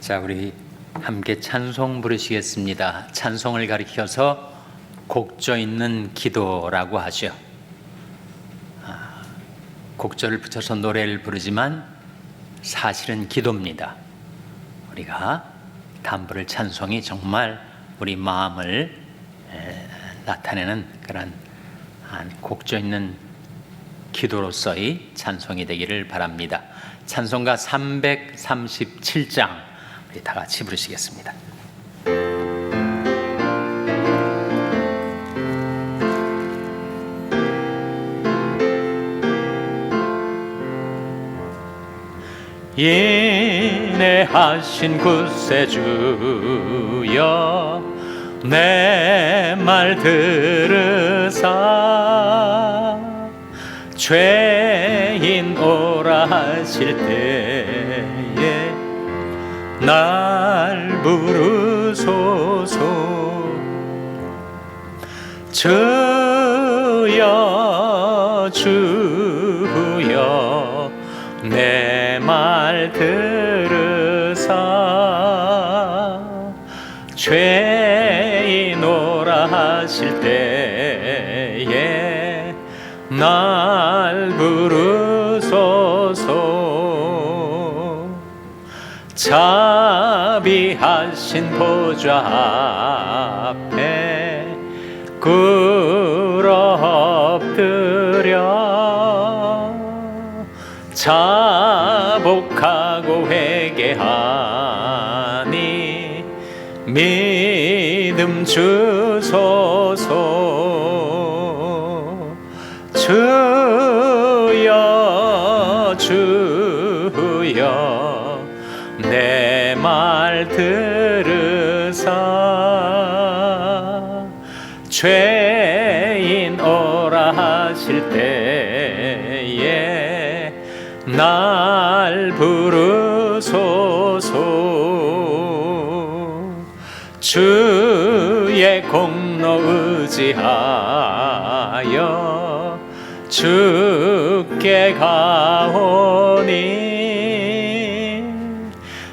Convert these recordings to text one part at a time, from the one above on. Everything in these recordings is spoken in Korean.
자, 우리 함께 찬송 부르시겠습니다. 찬송을 가리켜서 곡조 있는 기도라고 하죠. 곡조를 붙여서 노래를 부르지만 사실은 기도입니다. 우리가 담부를 찬송이 정말 우리 마음을 나타내는 그런 곡조 있는 기도로서의 찬송이 되기를 바랍니다. 찬송가 337장 우리 다 같이 부르시겠습니다. 인내하신 구세주여 내 말 들으사 죄인 오라 하실 때에 날 부르소서. 주여 주여 내 말 들으사 죄인 오라 하실 때에 날 부르소서. 자비하신 보좌 앞에 꿇어 엎드려 자복하고 회개하니 믿음 주소서. 주여 주여 내 말 들으사 죄인 오라 하실 때에 날 부르소서. 주의 공로 의지하여 주께 가오니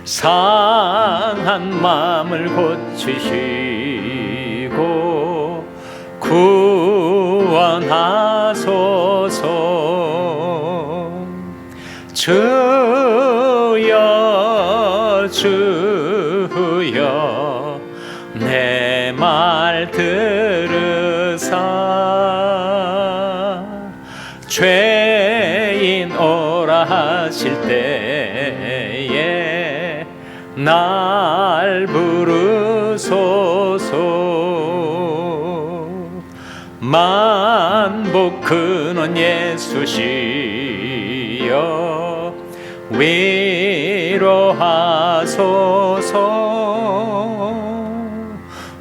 상한 마음을 고치시고 구원하소서. 주여 주여 내 말 들으사 죄인 오라 하실 때에 날 부르소서. 만복 근원 예수시여 위로하소서.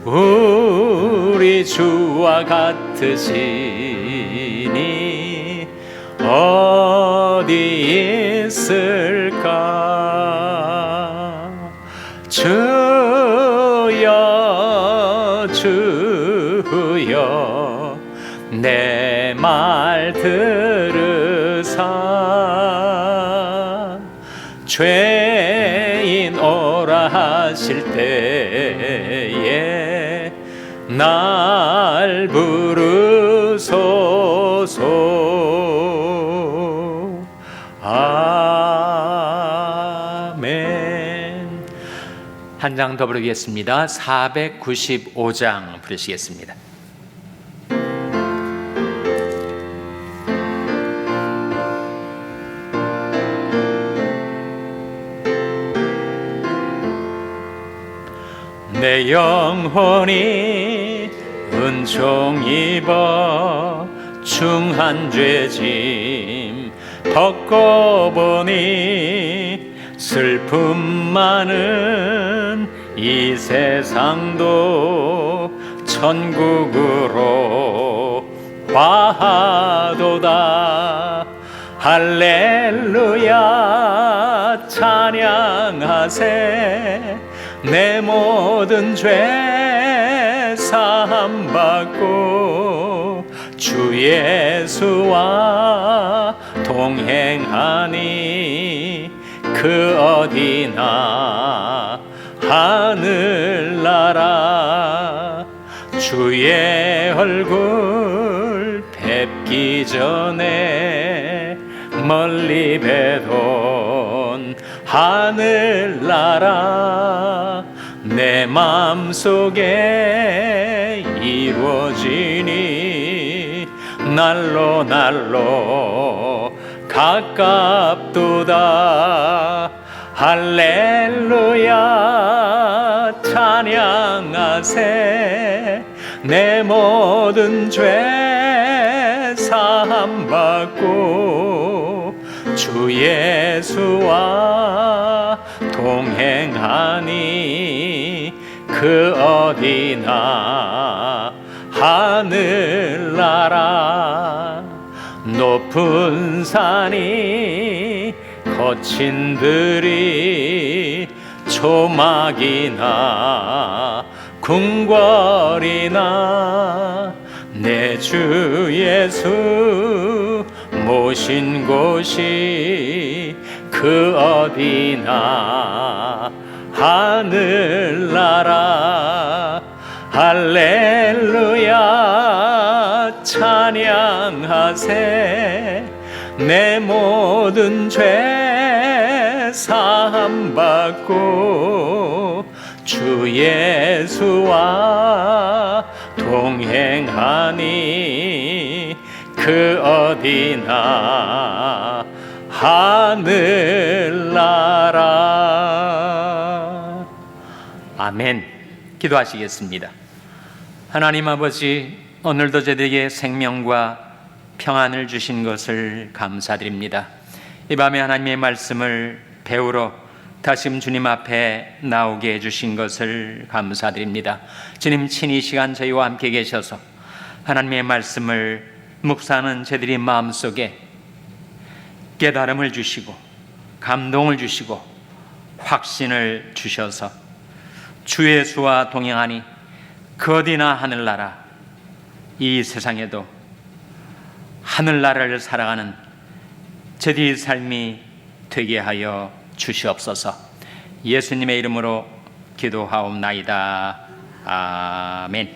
우리 주와 같으시니 어디 있을까. 주여 주여 내 말 들으사 죄인 오라 하실 때에 날 부르소서. 아멘. 한 장 더 부르겠습니다. 495장 부르시겠습니다. 내 영혼이 은총 입어 중한 죄짐 벗고 보니 슬픔 많은 이 세상도 천국으로 화하도다. 할렐루야 찬양하세. 내 모든 죄 사함 받고 주 예수와 동행하니 그 어디나 하늘나라 주의 얼굴 뵙기 전에 멀리 뵈던 하늘나라 내 맘속에 이루어지니 날로 날로 가깝도다. 할렐루야 찬양하세. 내 모든 죄 사함받고 주 예수와 동행하니 그 어디나 하늘나라 높은 산이 거친 들이 초막이나 궁궐이나 내 주 예수 모신 곳이 그 어디나 하늘나라 할렐루야 찬양하세. 내 모든 죄 사함받고 주 예수와 동행하니 그 어디나 하늘나라. 아멘. 기도하시겠습니다. 하나님 아버지, 오늘도 저에게 생명과 평안을 주신 것을 감사드립니다. 이 밤에 하나님의 말씀을 배우러 다시 주님 앞에 나오게 해주신 것을 감사드립니다. 주님 친히 이 시간 저희와 함께 계셔서 하나님의 말씀을 묵상하는 저희들의 마음속에 깨달음을 주시고 감동을 주시고 확신을 주셔서 주 예수와 동행하니 그 어디나 하늘나라, 이 세상에도 하늘나라를 살아가는 저희의 삶이 되게 하여 주시옵소서. 예수님의 이름으로 기도하옵나이다. 아멘.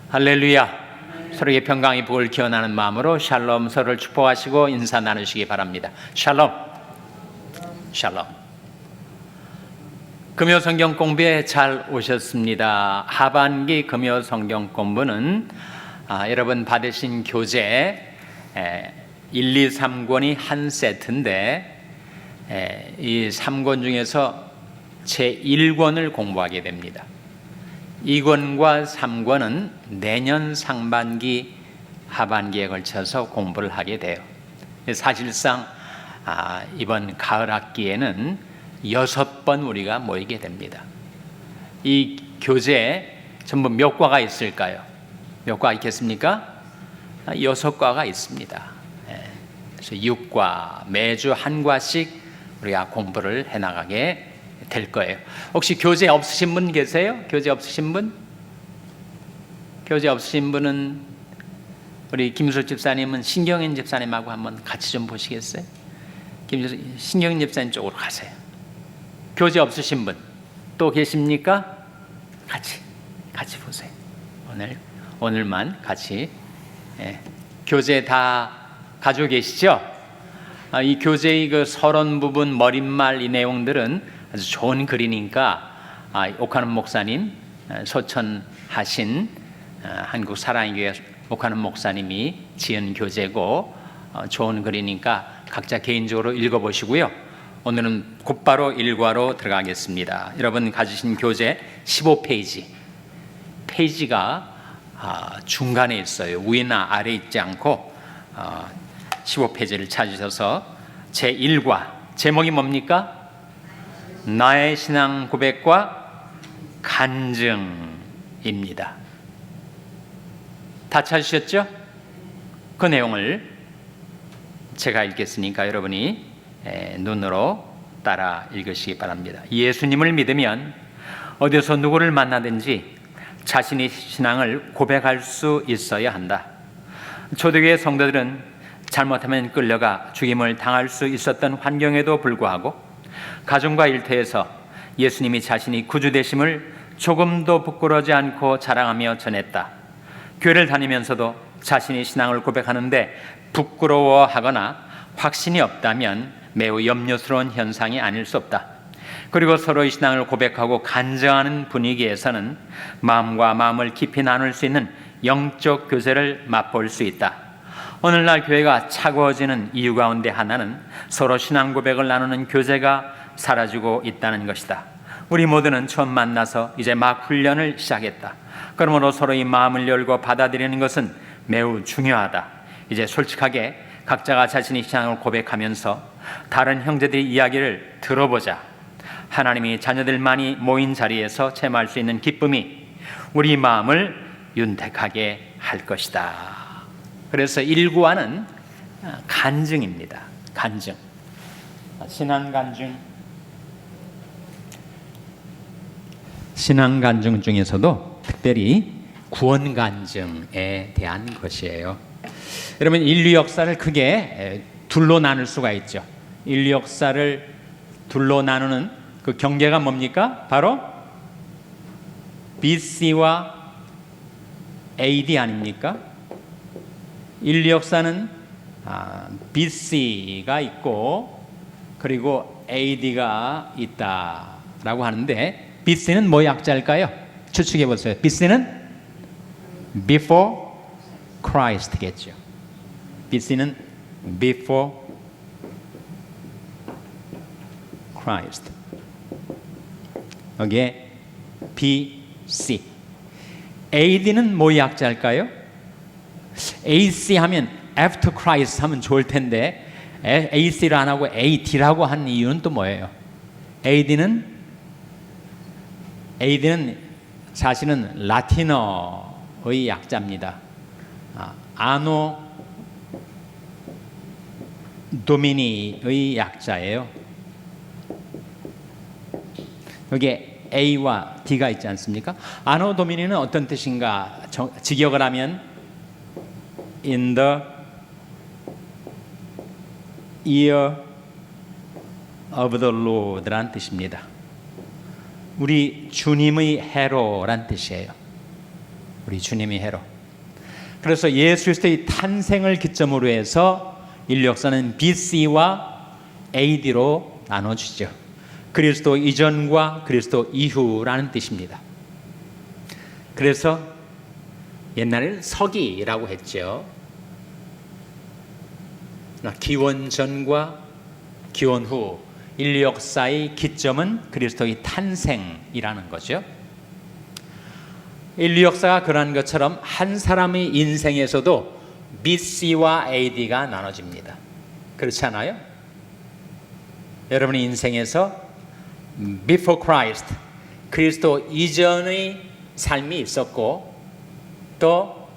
할렐루야. 서로의 평강의 복을 기원하는 마음으로 샬롬, 서로를 축복하시고 인사 나누시기 바랍니다. 샬롬. 샬롬. 금요 성경 공부에 잘 오셨습니다. 하반기 금요 성경 공부는 여러분 받으신 교재 1, 2, 3권이 한 세트인데 이 3권 중에서 제1권을 공부하게 됩니다. 2권과 3권은 내년 상반기 하반기에 걸쳐서 공부를 하게 돼요. 사실상 이번 가을 학기에는 6번 우리가 모이게 됩니다. 이 교재에 전부 몇 과가 있을까요? 몇 과 있겠습니까? 6과가 있습니다. 그래서 6과, 매주 한 과씩 우리가 공부를 해나가게 될 거예요. 혹시 교재 없으신 분 계세요? 교재 없으신 분? 교재 없으신 분은 우리 김수호 집사님은 신경인 집사님하고 한번 같이 좀 보시겠어요? 신경인 집사님 쪽으로 가세요. 교재 없으신 분 또 계십니까? 같이 보세요. 오늘만 같이 교재 다 가지고 계시죠? 이 교재의 그 서론 부분, 머릿말 이 내용들은 아주 좋은 글이니까 옥하는 목사님 소천하신 한국 사랑의 교회 옥하는 목사님이 지은 교재고 좋은 글이니까 각자 개인적으로 읽어보시고요. 오늘은 곧바로 일과로 들어가겠습니다. 여러분 가지신 교재 15페이지, 페이지가 중간에 있어요. 위나 아래 있지 않고 15페이지를 찾으셔서 제1과 제목이 뭡니까? 나의 신앙 고백과 간증입니다. 다 찾으셨죠? 그 내용을 제가 읽겠으니까 여러분이 눈으로 따라 읽으시기 바랍니다. 예수님을 믿으면 어디서 누구를 만나든지 자신의 신앙을 고백할 수 있어야 한다. 초대교회 성도들은 잘못하면 끌려가 죽임을 당할 수 있었던 환경에도 불구하고 가정과 일터에서 예수님이 자신이 구주 되심을 조금도 부끄러워하지 않고 자랑하며 전했다. 교회를 다니면서도 자신이 신앙을 고백하는데 부끄러워하거나 확신이 없다면 매우 염려스러운 현상이 아닐 수 없다. 그리고 서로의 신앙을 고백하고 간증하는 분위기에서는 마음과 마음을 깊이 나눌 수 있는 영적 교제를 맛볼 수 있다. 오늘날 교회가 차가워지는 이유 가운데 하나는 서로 신앙 고백을 나누는 교제가 사라지고 있다는 것이다. 우리 모두는 처음 만나서 이제 막 훈련을 시작했다. 그러므로 서로의 마음을 열고 받아들이는 것은 매우 중요하다. 이제 솔직하게 각자가 자신의 신앙을 고백하면서 다른 형제들의 이야기를 들어보자. 하나님이 자녀들만이 모인 자리에서 체험할 수 있는 기쁨이 우리 마음을 윤택하게 할 것이다. 그래서 일구하는 간증입니다. 간증, 신앙 간증. 신앙 간증 중에서도 특별히 구원 간증에 대한 것이에요. 여러분, 인류 역사를 크게 둘로 나눌 수가 있죠. 인류 역사를 둘로 나누는 그 경계가 뭡니까? 바로 BC와 AD 아닙니까? 인류 역사는 BC가 있고 그리고 AD가 있다라고 하는데, BC는 뭐 약자일까요? 추측해 보세요. BC는 Before Christ겠죠. BC는 Before Christ. 여기에 BC. AD는 뭐 약자일까요? AC 하면 After Christ 하면 좋을 텐데 AC를 안 하고 AD라고 한 이유는 또 뭐예요? AD는 사실은 라틴어의 약자입니다. 아노 도미니의 약자예요. 여기에 A와 D가 있지 않습니까? 아노 도미니는 어떤 뜻인가? 직역을 하면 In the year of the Lord라는 뜻입니다. 우리 주님의 해로란 뜻이에요. 우리 주님의 해로. 그래서 예수 그리스도의 탄생을 기점으로 해서 인류 역사는 BC와 AD로 나눠지죠. 그리스도 이전과 그리스도 이후라는 뜻입니다. 그래서 옛날에는 서기라고 했죠. 기원 전과 기원 후, 인류 역사의 기점은 그리스도의 탄생이라는 거죠. 인류 역사가 그러한 것처럼 한 사람의 인생에서도 BC와 AD가 나눠집니다. 그렇지 않아요? 여러분의 인생에서 Before Christ, 그리스도 이전의 삶이 있었고, 또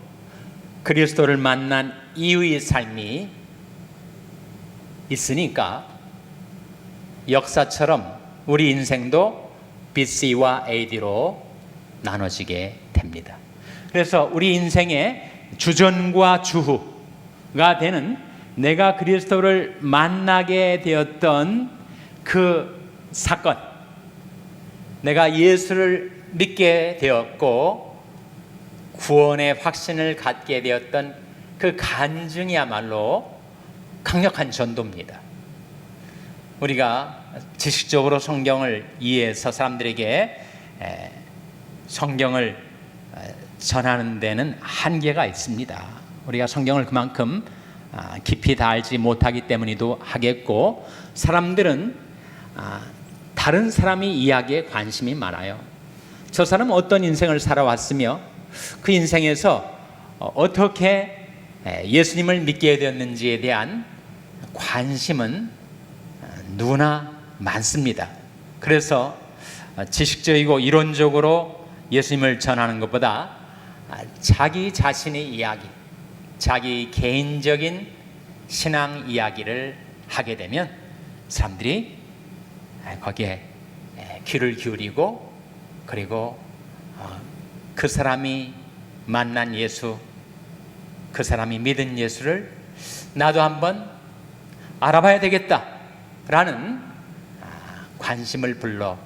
그리스도를 만난 이후의 삶이 있으니까 역사처럼 우리 인생도 BC와 AD로 나눠지게 됩니다. 그래서 우리 인생의 주전과 주후가 되는 내가 그리스도를 만나게 되었던 그 사건, 내가 예수를 믿게 되었고 구원의 확신을 갖게 되었던 그 간증이야말로 강력한 전도입니다. 우리가 지식적으로 성경을 이해해서 사람들에게 성경을 전하는 데는 한계가 있습니다. 우리가 성경을 그만큼 깊이 다 알지 못하기 때문이기도 하겠고, 사람들은 다른 사람의 이야기에 관심이 많아요. 저 사람은 어떤 인생을 살아왔으며 그 인생에서 어떻게 예수님을 믿게 되었는지에 대한 관심은 누구나 많습니다. 그래서 지식적이고 이론적으로 예수님을 전하는 것보다 자기 자신의 이야기, 자기 개인적인 신앙 이야기를 하게 되면 사람들이 거기에 귀를 기울이고, 그리고 그 사람이 만난 예수, 그 사람이 믿은 예수를 나도 한번 알아봐야 되겠다라는 관심을 불러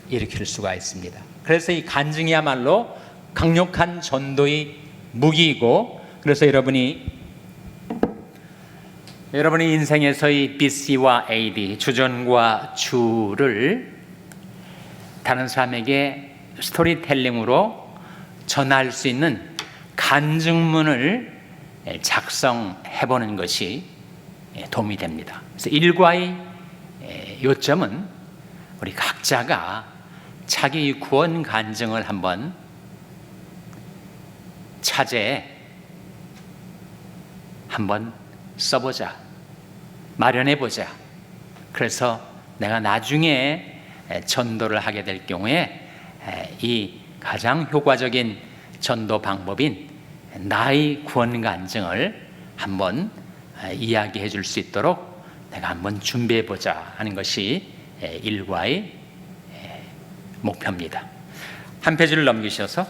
일으킬 수가 있습니다. 그래서 이 간증이야말로 강력한 전도의 무기이고, 그래서 여러분이 인생에서의 BC와 AD, 주전과 주를 다른 사람에게 스토리텔링으로 전할 수 있는 간증문을 작성해보는 것이 도움이 됩니다. 그래서 일과의 요점은 우리 각자가 자기 구원 간증을 한번 차제에 한번 써보자, 마련해보자. 그래서 내가 나중에 전도를 하게 될 경우에 이 가장 효과적인 전도 방법인 나의 구원 간증을 한번 이야기해 줄 수 있도록 내가 한번 준비해 보자 하는 것이 일과의 목표입니다. 한 페이지를 넘기셔서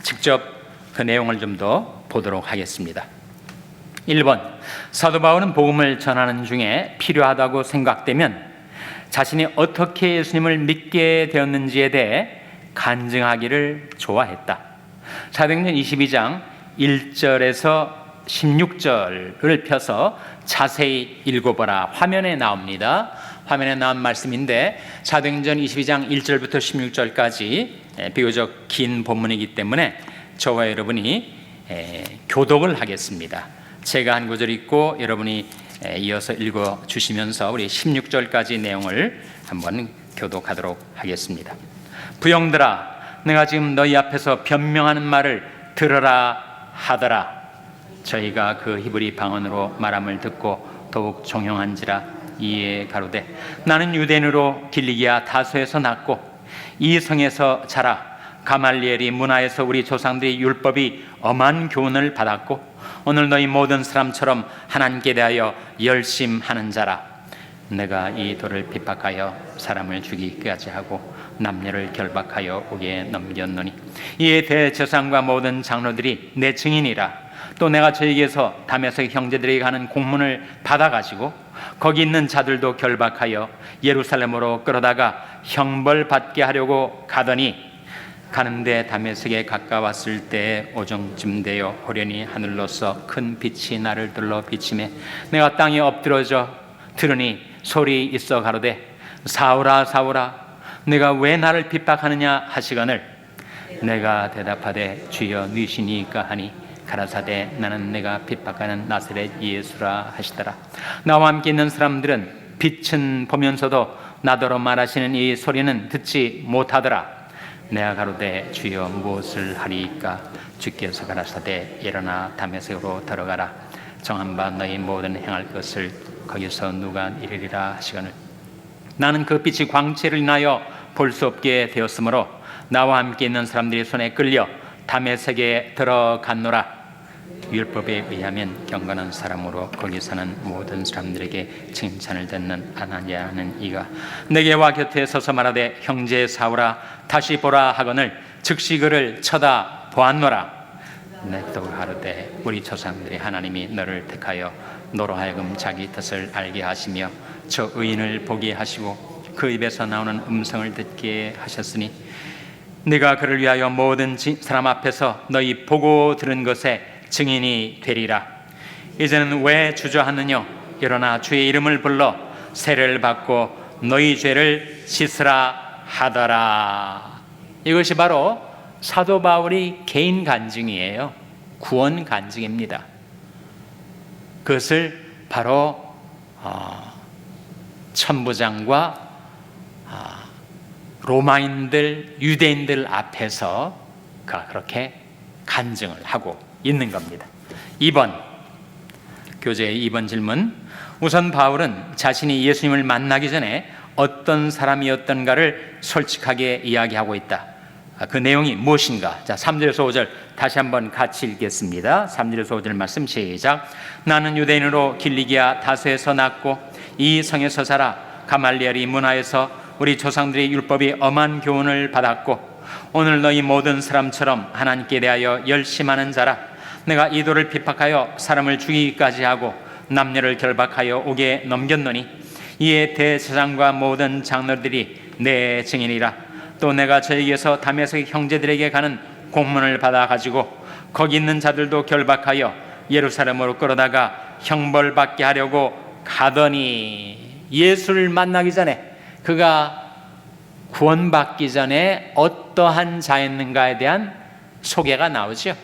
직접 그 내용을 좀 더 보도록 하겠습니다. 1번, 사도 바울은 복음을 전하는 중에 필요하다고 생각되면 자신이 어떻게 예수님을 믿게 되었는지에 대해 간증하기를 좋아했다. 사도행전 22장 1절에서 16절을 펴서 자세히 읽어보라. 화면에 나옵니다. 화면에 나온 말씀인데 사도행전 22장 1절부터 16절까지 비교적 긴 본문이기 때문에 저와 여러분이 교독을 하겠습니다. 제가 한 구절 읽고 여러분이 이어서 읽어주시면서 우리 16절까지 내용을 한번 교독하도록 하겠습니다. 부형들아, 내가 지금 너희 앞에서 변명하는 말을 들으라 하더라. 저희가 그 히브리 방언으로 말함을 듣고 더욱 종용한지라. 이에 가로되 나는 유대인으로 길리기아 다소에서 났고 이 성에서 자라. 가말리엘이 문하에서 우리 조상들이 율법이 엄한 교훈을 받았고 오늘 너희 모든 사람처럼 하나님께 대하여 열심하는 자라. 내가 이 돌을 핍박하여 사람을 죽이기까지 하고 남녀를 결박하여 옥에 넘겼노니 이에 대제사장과 모든 장로들이 내 증인이라. 또 내가 저에게서 다메섹 형제들에게 가는 공문을 받아가지고 거기 있는 자들도 결박하여 예루살렘으로 끌어다가 형벌받게 하려고 가더니 가는데 다메섹에 가까웠을 때 오정쯤 되어 호련히 하늘로서 큰 빛이 나를 둘러 비치매 내가 땅에 엎드러져 들으니 소리 있어 가로되 사울아 사울아 내가 왜 나를 핍박하느냐 하시거늘 내가 대답하되 주여 누이시니까 하니 가라사대 나는 내가 핍박하는 나사렛 예수라 하시더라. 나와 함께 있는 사람들은 빛은 보면서도 나더러 말하시는 이 소리는 듣지 못하더라. 내가 가로되 주여 무엇을 하리이까? 주께서 가라사대 일어나 다메섹으로 들어가라. 정한 바 너희 모든 행할 것을 거기서 누가 이르리라 하시거늘 나는 그 빛이 광채를 인하여 볼 수 없게 되었으므로 나와 함께 있는 사람들이 손에 끌려 다메섹에 들어갔노라. 율법에 의하면 경건한 사람으로 거기 사는 모든 사람들에게 칭찬을 듣는 아나니아는 이가 내게 와 곁에 서서 말하되 형제 사울아 다시 보라 하거늘 즉시 그를 쳐다 보았노라. 또 가로되 우리 조상들이 하나님이 너를 택하여 너로 하여금 자기 뜻을 알게 하시며 저 의인을 보게 하시고 그 입에서 나오는 음성을 듣게 하셨으니 네가 그를 위하여 모든 사람 앞에서 너희 보고 들은 것에 증인이 되리라. 이제는 왜 주저하느냐? 일어나 주의 이름을 불러 세례를 받고 너희 죄를 씻으라 하더라. 이것이 바로 사도 바울이 개인 간증이에요. 구원 간증입니다. 그것을 바로 천부장과 로마인들, 유대인들 앞에서 그렇게 간증을 하고 있는 겁니다. 2번, 교재의 2번 질문. 우선 바울은 자신이 예수님을 만나기 전에 어떤 사람이었던가를 솔직하게 이야기하고 있다. 그 내용이 무엇인가? 자, 3절에서 5절 다시 한번 같이 읽겠습니다. 3절에서 5절 말씀 시작. 나는 유대인으로 길리기아 다소에서 났고 이 성에서 자라. 가말리엘이 문하에서 우리 조상들의 율법이 엄한 교훈을 받았고 오늘 너희 모든 사람처럼 하나님께 대하여 열심하는 자라. 내가 이 돌을 핍박하여 사람을 죽이기까지 하고 남녀를 결박하여 옥에 넘겼노니 이에 대제사장과 모든 장로들이 내 증인이라. 또 내가 저에게서 다메섹 형제들에게 가는 공문을 받아 가지고 거기 있는 자들도 결박하여 예루살렘으로 끌어다가 형벌받게 하려고 가더니, 예수를 만나기 전에, 그가 구원받기 전에 어떠한 자였는가에 대한 소개가 나오죠.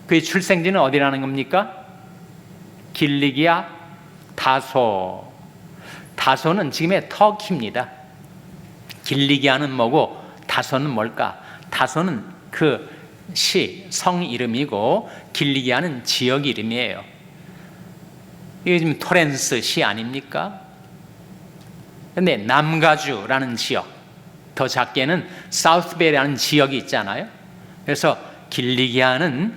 그의 출생지는 어디라는 겁니까? 길리기아 다소. 다소는 지금의 터키입니다. 길리기아는 뭐고 다소는 뭘까? 다소는 그 성 이름이고 길리기아는 지역 이름이에요. 이게 지금 토렌스 시 아닙니까? 근데 남가주라는 지역, 더 작게는 사우스베이라는 지역이 있잖아요. 그래서 길리기아는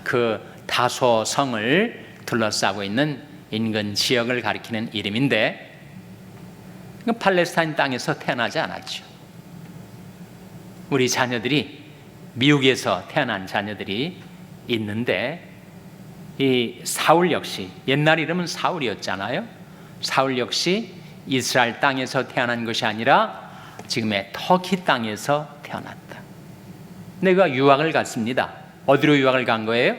그 다소 성을 둘러싸고 있는 인근 지역을 가리키는 이름인데, 팔레스타인 땅에서 태어나지 않았죠. 우리 자녀들이 미국에서 태어난 자녀들이 있는데, 이 사울 역시, 옛날 이름은 사울이었잖아요. 사울 역시 이스라엘 땅에서 태어난 것이 아니라 지금의 터키 땅에서 태어났다. 내가 유학을 갔습니다. 어디로 유학을 간 거예요?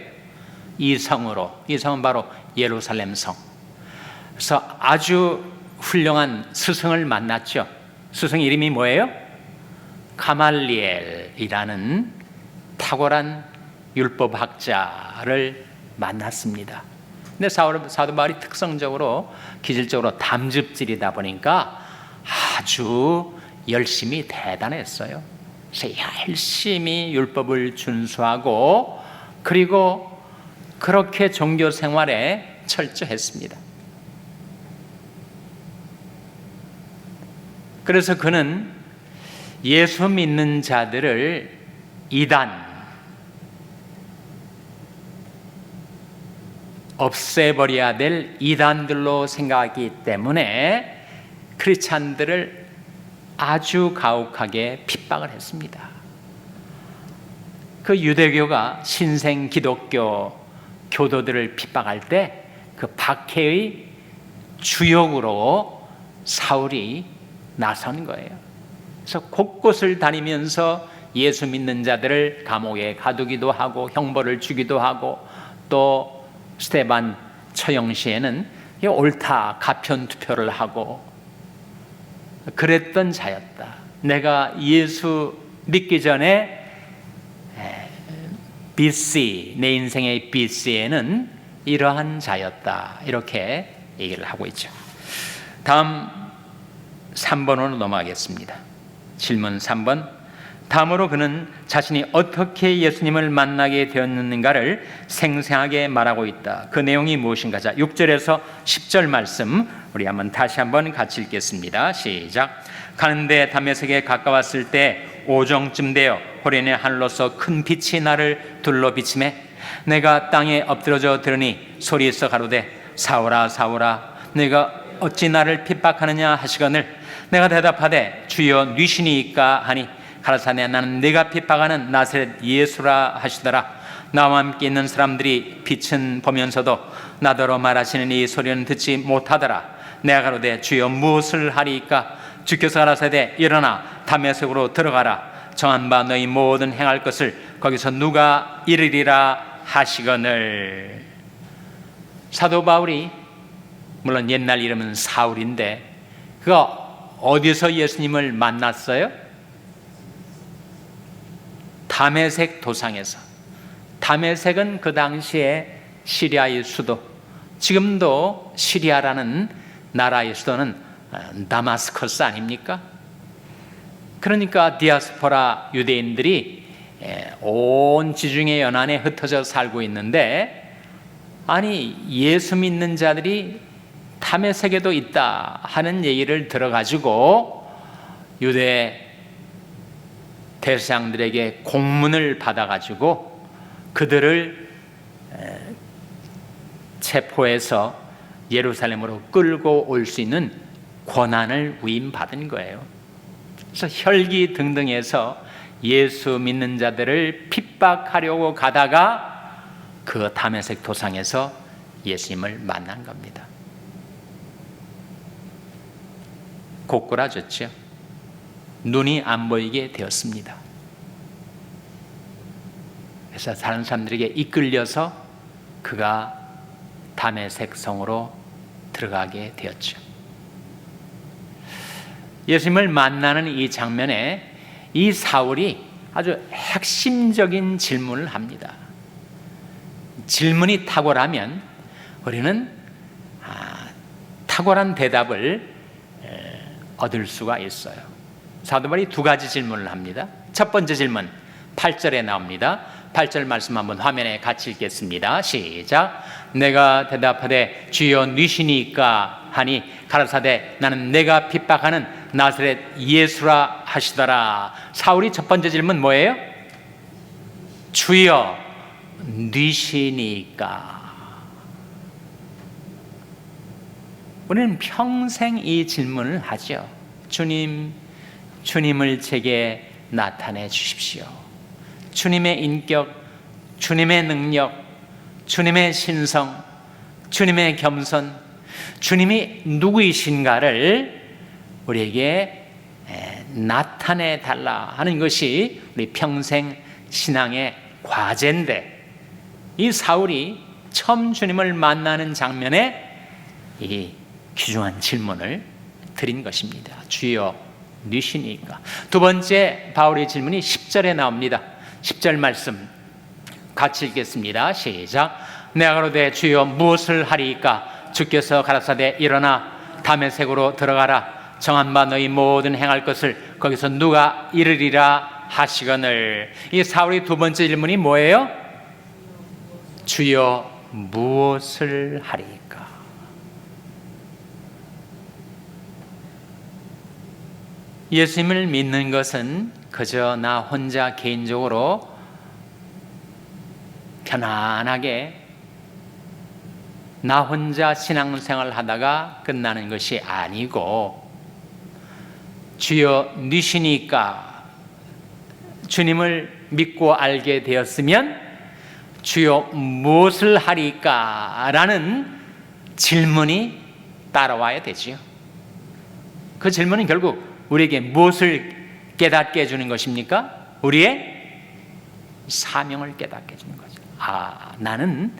이 성으로. 이 성은 바로 예루살렘 성. 그래서 아주 훌륭한 스승을 만났죠. 스승 이름이 뭐예요? 가말리엘이라는 탁월한 율법학자를 만났습니다. 근데 사도 바울이 특성적으로 기질적으로 담즙질이다 보니까 아주 열심히 대단했어요. 그래서 열심히 율법을 준수하고, 그리고 그렇게 종교 생활에 철저했습니다. 그래서 그는 예수 믿는 자들을 이단, 없애버려야 될 이단들로 생각하기 때문에 크리스찬들을 아주 가혹하게 핍박을 했습니다. 그 유대교가 신생 기독교 교도들을 핍박할 때 그 박해의 주역으로 사울이 나선 거예요. 그래서 곳곳을 다니면서 예수 믿는 자들을 감옥에 가두기도 하고 형벌을 주기도 하고, 또 스데반 처형 시에는 옳다 가편 투표를 하고 그랬던 자였다. 내가 예수 믿기 전에 BC, 내 인생의 BC에는 이러한 자였다. 이렇게 얘기를 하고 있죠. 다음 3번으로 넘어가겠습니다. 질문 3번. 다음으로 그는 자신이 어떻게 예수님을 만나게 되었는가를 생생하게 말하고 있다. 그 내용이 무엇인가? 자, 6절에서 10절 말씀 우리 다시 한번 같이 읽겠습니다. 시작. 가는데 다메섹에 가까웠을 때 오정쯤 되어 호련의 하늘로서 큰 빛이 나를 둘러 비치매 내가 땅에 엎드러져 들으니 소리에서 가로되 사울아 사울아 내가 어찌 나를 핍박하느냐 하시거늘 내가 대답하되 주여 뉘시니이까 하니 가라사대 나는 네가 핍박하는 나사렛 예수라 하시더라. 나와 함께 있는 사람들이 빛은 보면서도 나더러 말하시는 이 소리는 듣지 못하더라. 내가 가로되 주여 무엇을 하리이까? 주께서 가라사대 일어나 다메섹으로 들어가라. 정한 바 너희 모든 행할 것을 거기서 누가 이르리라 하시거늘. 사도 바울이 물론 옛날 이름은 사울인데 그가 어디서 예수님을 만났어요? 다메섹 도상에서. 다메섹은 그 당시에 시리아의 수도, 지금도 시리아라는 나라의 수도는 다마스커스 아닙니까? 그러니까 디아스포라 유대인들이 온 지중해 연안에 흩어져 살고 있는데, 아니 예수 믿는 자들이 다메섹에도 있다 하는 얘기를 들어가지고 유대 대제사장들에게 공문을 받아가지고 그들을 체포해서 예루살렘으로 끌고 올 수 있는 권한을 위임받은 거예요. 그래서 혈기 등등해서 예수 믿는 자들을 핍박하려고 가다가 그 다메섹 도상에서 예수님을 만난 겁니다. 고꾸라졌죠. 눈이 안 보이게 되었습니다. 그래서 다른 사람들에게 이끌려서 그가 다메섹 성으로 들어가게 되었죠. 예수님을 만나는 이 장면에 이 사울이 아주 핵심적인 질문을 합니다. 질문이 탁월하면 우리는 탁월한 대답을 얻을 수가 있어요. 사도 바울이 두 가지 질문을 합니다. 첫 번째 질문 8절에 나옵니다. 8절 말씀 한번 화면에 같이 읽겠습니다. 시작. 내가 대답하되 주여 누시니까 하니 가라사대 나는 내가 핍박하는 나사렛 예수라 하시더라. 사울이 첫 번째 질문 뭐예요? 주여 누시니까. 우리는 평생 이 질문을 하죠. 주님, 주님을 제게 나타내 주십시오. 주님의 인격, 주님의 능력, 주님의 신성, 주님의 겸손, 주님이 누구이신가를 우리에게 나타내 달라 하는 것이 우리 평생 신앙의 과제인데, 이 사울이 처음 주님을 만나는 장면에 이 귀중한 질문을 드린 것입니다. 주여 누시니까. 두 번째 바울의 질문이 10절에 나옵니다. 10절 말씀 같이 읽겠습니다. 시작. 내가 가로되 주여 무엇을 하리이까? 주께서 가라사대 일어나 다메섹으로 들어가라. 정한 바 너희 모든 행할 것을 거기서 누가 이르리라 하시거늘. 이 사울의 두 번째 질문이 뭐예요? 주여 무엇을 하리이까? 예수님을 믿는 것은 그저 나 혼자 개인적으로 편안하게 나 혼자 신앙생활 하다가 끝나는 것이 아니고, 주여 누시니까 주님을 믿고 알게 되었으면 주여 무엇을 하리까? 라는 질문이 따라와야 되지요. 그 질문은 결국 우리에게 무엇을 깨닫게 해주는 것입니까? 우리의 사명을 깨닫게 해주는 거죠. 나는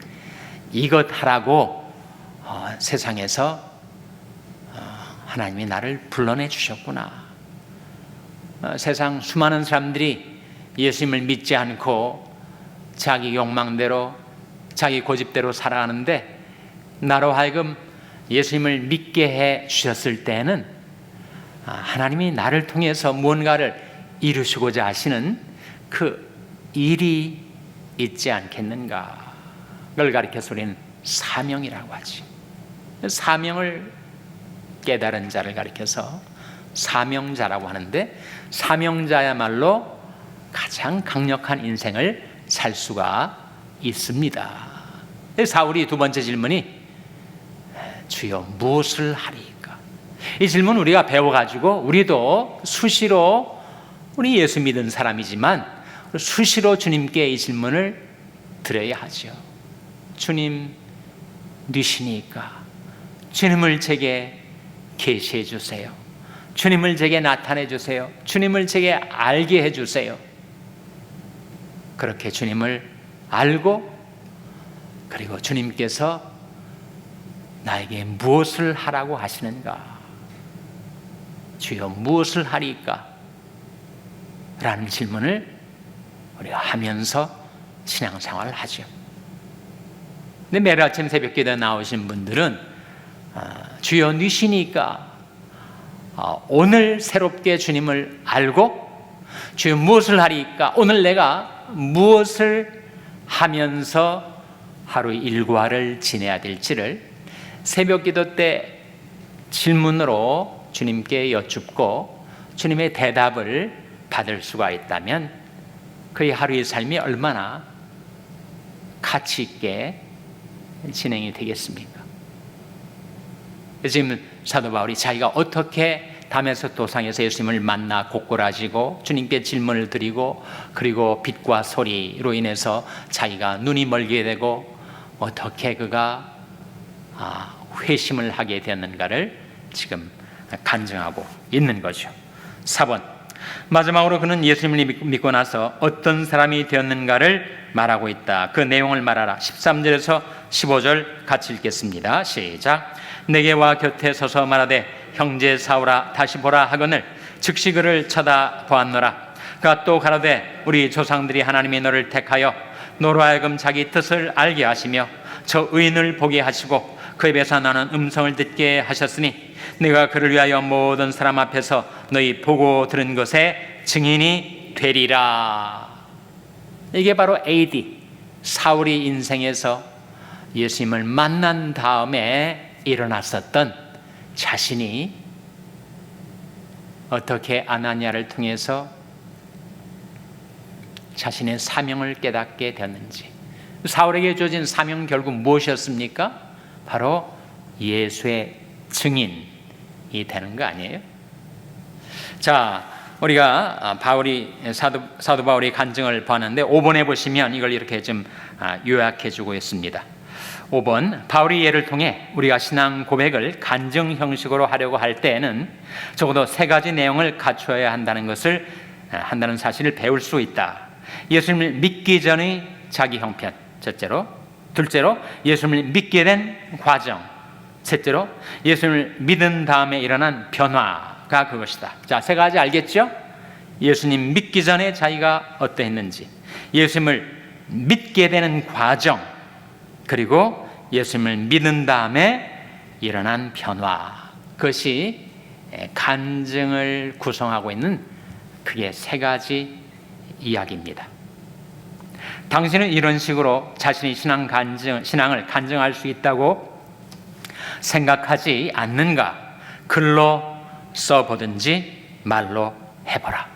이것 하라고 세상에서 하나님이 나를 불러내 주셨구나. 세상 수많은 사람들이 예수님을 믿지 않고 자기 욕망대로 자기 고집대로 살아가는데, 나로 하여금 예수님을 믿게 해 주셨을 때는 하나님이 나를 통해서 무언가를 이루시고자 하시는 그 일이 있지 않겠는가. 그걸 가리켜서 우리는 사명이라고 하지. 사명을 깨달은 자를 가리켜서 사명자라고 하는데, 사명자야말로 가장 강력한 인생을 살 수가 있습니다. 사울이 두 번째 질문이 주여 무엇을 하리까? 이 질문 우리가 배워가지고 우리도 수시로, 우리 예수 믿은 사람이지만 수시로 주님께 이 질문을 드려야 하죠. 주님 누시니까 주님을 제게 계시해 주세요. 주님을 제게 나타내 주세요. 주님을 제게 알게 해 주세요. 그렇게 주님을 알고, 그리고 주님께서 나에게 무엇을 하라고 하시는가? 주여 무엇을 하리까? 라는 질문을 우리가 하면서 신앙생활을 하죠. 근데 매일 아침 새벽기도에 나오신 분들은 주여 누시니까 오늘 새롭게 주님을 알고, 주여 무엇을 하리까? 오늘 내가 무엇을 하면서 하루 일과를 지내야 될지를 새벽기도 때 질문으로 주님께 여쭙고 주님의 대답을 받을 수가 있다면 그의 하루의 삶이 얼마나 가치 있게 진행이 되겠습니까? 지금 사도 바울이 자기가 어떻게 다메섹 도상에서 예수님을 만나 고꾸라지고 주님께 질문을 드리고, 그리고 빛과 소리로 인해서 자기가 눈이 멀게 되고 어떻게 그가 회심을 하게 되었는가를 지금 간증하고 있는 거죠. 4번, 마지막으로 그는 예수님을 믿고 나서 어떤 사람이 되었는가를 말하고 있다. 그 내용을 말하라. 13절에서 15절 같이 읽겠습니다. 시작. 내게 와 곁에 서서 말하되 형제 사오라 다시 보라 하거늘 즉시 그를 쳐다보았노라. 그가 또 가라되 우리 조상들이 하나님이 너를 택하여 너로 하여금 자기 뜻을 알게 하시며 저 의인을 보게 하시고 그 입에서 나는 음성을 듣게 하셨으니 내가 그를 위하여 모든 사람 앞에서 너희 보고 들은 것에 증인이 되리라. 이게 바로 AD 사울이 인생에서 예수님을 만난 다음에 일어났었던, 자신이 어떻게 아나니아를 통해서 자신의 사명을 깨닫게 되었는지. 사울에게 주어진 사명은 결국 무엇이었습니까? 바로 예수의 증인이 되는 거 아니에요? 자, 우리가 사도 바울이 간증을 봤는데 5번에 보시면 이걸 이렇게 좀 요약해 주고 있습니다. 5번, 바울이 예를 통해 우리가 신앙 고백을 간증 형식으로 하려고 할 때에는 적어도 3가지 내용을 갖추어야 한다는 사실을 배울 수 있다. 예수님을 믿기 전의 자기 형편, 둘째로 예수님을 믿게 된 과정, 셋째로 예수님을 믿은 다음에 일어난 변화가 그것이다. 자, 3가지 알겠죠? 예수님 믿기 전에 자기가 어떠했는지, 예수님을 믿게 되는 과정, 그리고 예수님을 믿은 다음에 일어난 변화. 그것이 간증을 구성하고 있는 그게 3가지 이야기입니다. 당신은 이런 식으로 자신의 신앙을 간증할 수 있다고 생각하지 않는가? 글로 써보든지 말로 해보라.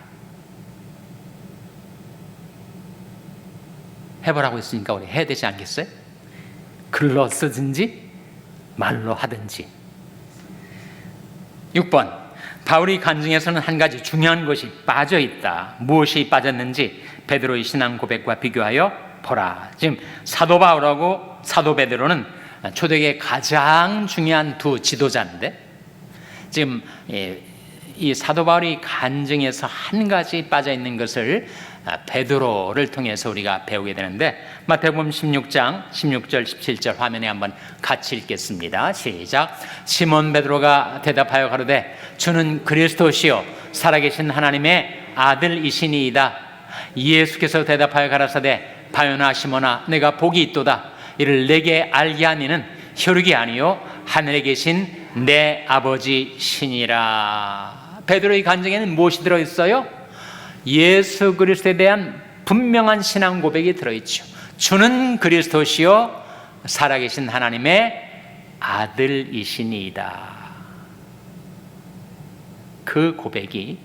해보라고 했으니까 우리 해야 되지 않겠어요? 글로 쓰든지 말로 하든지. 6번, 바울이 간증에서는 한 가지 중요한 것이 빠져 있다. 무엇이 빠졌는지 베드로의 신앙 고백과 비교하여 보라. 지금 사도 바울하고 사도 베드로는 초대교회의 가장 중요한 두 지도자인데, 지금 이 사도 바울이 간증에서 한 가지 빠져 있는 것을 베드로를 통해서 우리가 배우게 되는데, 마태복음 16장 16절 17절 화면에 한번 같이 읽겠습니다. 시작. 시몬 베드로가 대답하여 가로되 주는 그리스도시요 살아계신 하나님의 아들이시니이다. 예수께서 대답하여 가라사대 바요나 시몬아 내가 복이 있도다. 이를 내게 알게 하니는 혈육이 아니요 하늘에 계신 내 아버지시니라. 베드로의 간증에는 무엇이 들어있어요? 예수 그리스도에 대한 분명한 신앙 고백이 들어있죠. 주는 그리스도시요 살아계신 하나님의 아들이시니이다. 그 고백이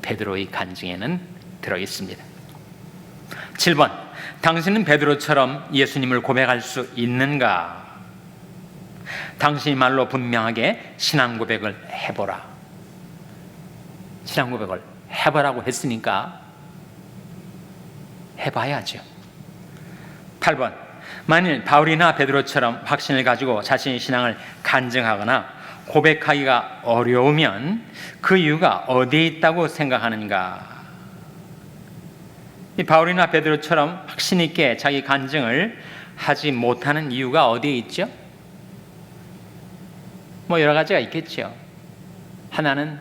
베드로의 간증에는 들어있습니다. 7번, 당신은 베드로처럼 예수님을 고백할 수 있는가? 당신이 말로 분명하게 신앙 고백을 해보라. 신앙 고백을 해보라고 했으니까 해봐야죠. 8번, 만일 바울이나 베드로처럼 확신을 가지고 자신의 신앙을 간증하거나 고백하기가 어려우면 그 이유가 어디에 있다고 생각하는가? 이 바울이나 베드로처럼 확신 있게 자기 간증을 하지 못하는 이유가 어디에 있죠? 뭐 여러 가지가 있겠죠. 하나는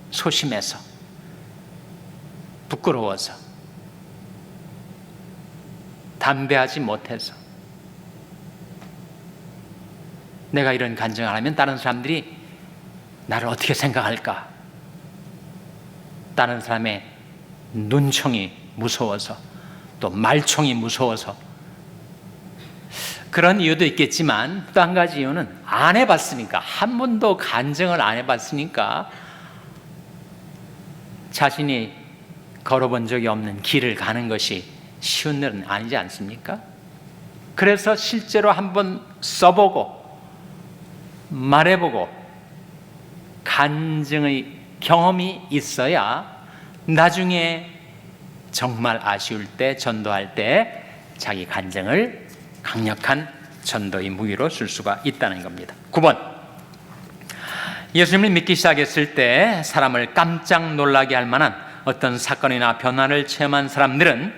소심해서, 부끄러워서, 담대하지 못해서, 내가 이런 간증을 하면 다른 사람들이 나를 어떻게 생각할까? 다른 사람의 눈총이 무서워서, 또 말총이 무서워서, 그런 이유도 있겠지만 또 한 가지 이유는 안 해봤으니까, 한 번도 간증을 안 해봤으니까 자신이 걸어본 적이 없는 길을 가는 것이 쉬운 일은 아니지 않습니까? 그래서 실제로 한번 써보고 말해보고 간증의 경험이 있어야 나중에 정말 아쉬울 때, 전도할 때 자기 간증을 강력한 전도의 무기로 쓸 수가 있다는 겁니다. 9번, 예수님을 믿기 시작했을 때 사람을 깜짝 놀라게 할 만한 어떤 사건이나 변화를 체험한 사람들은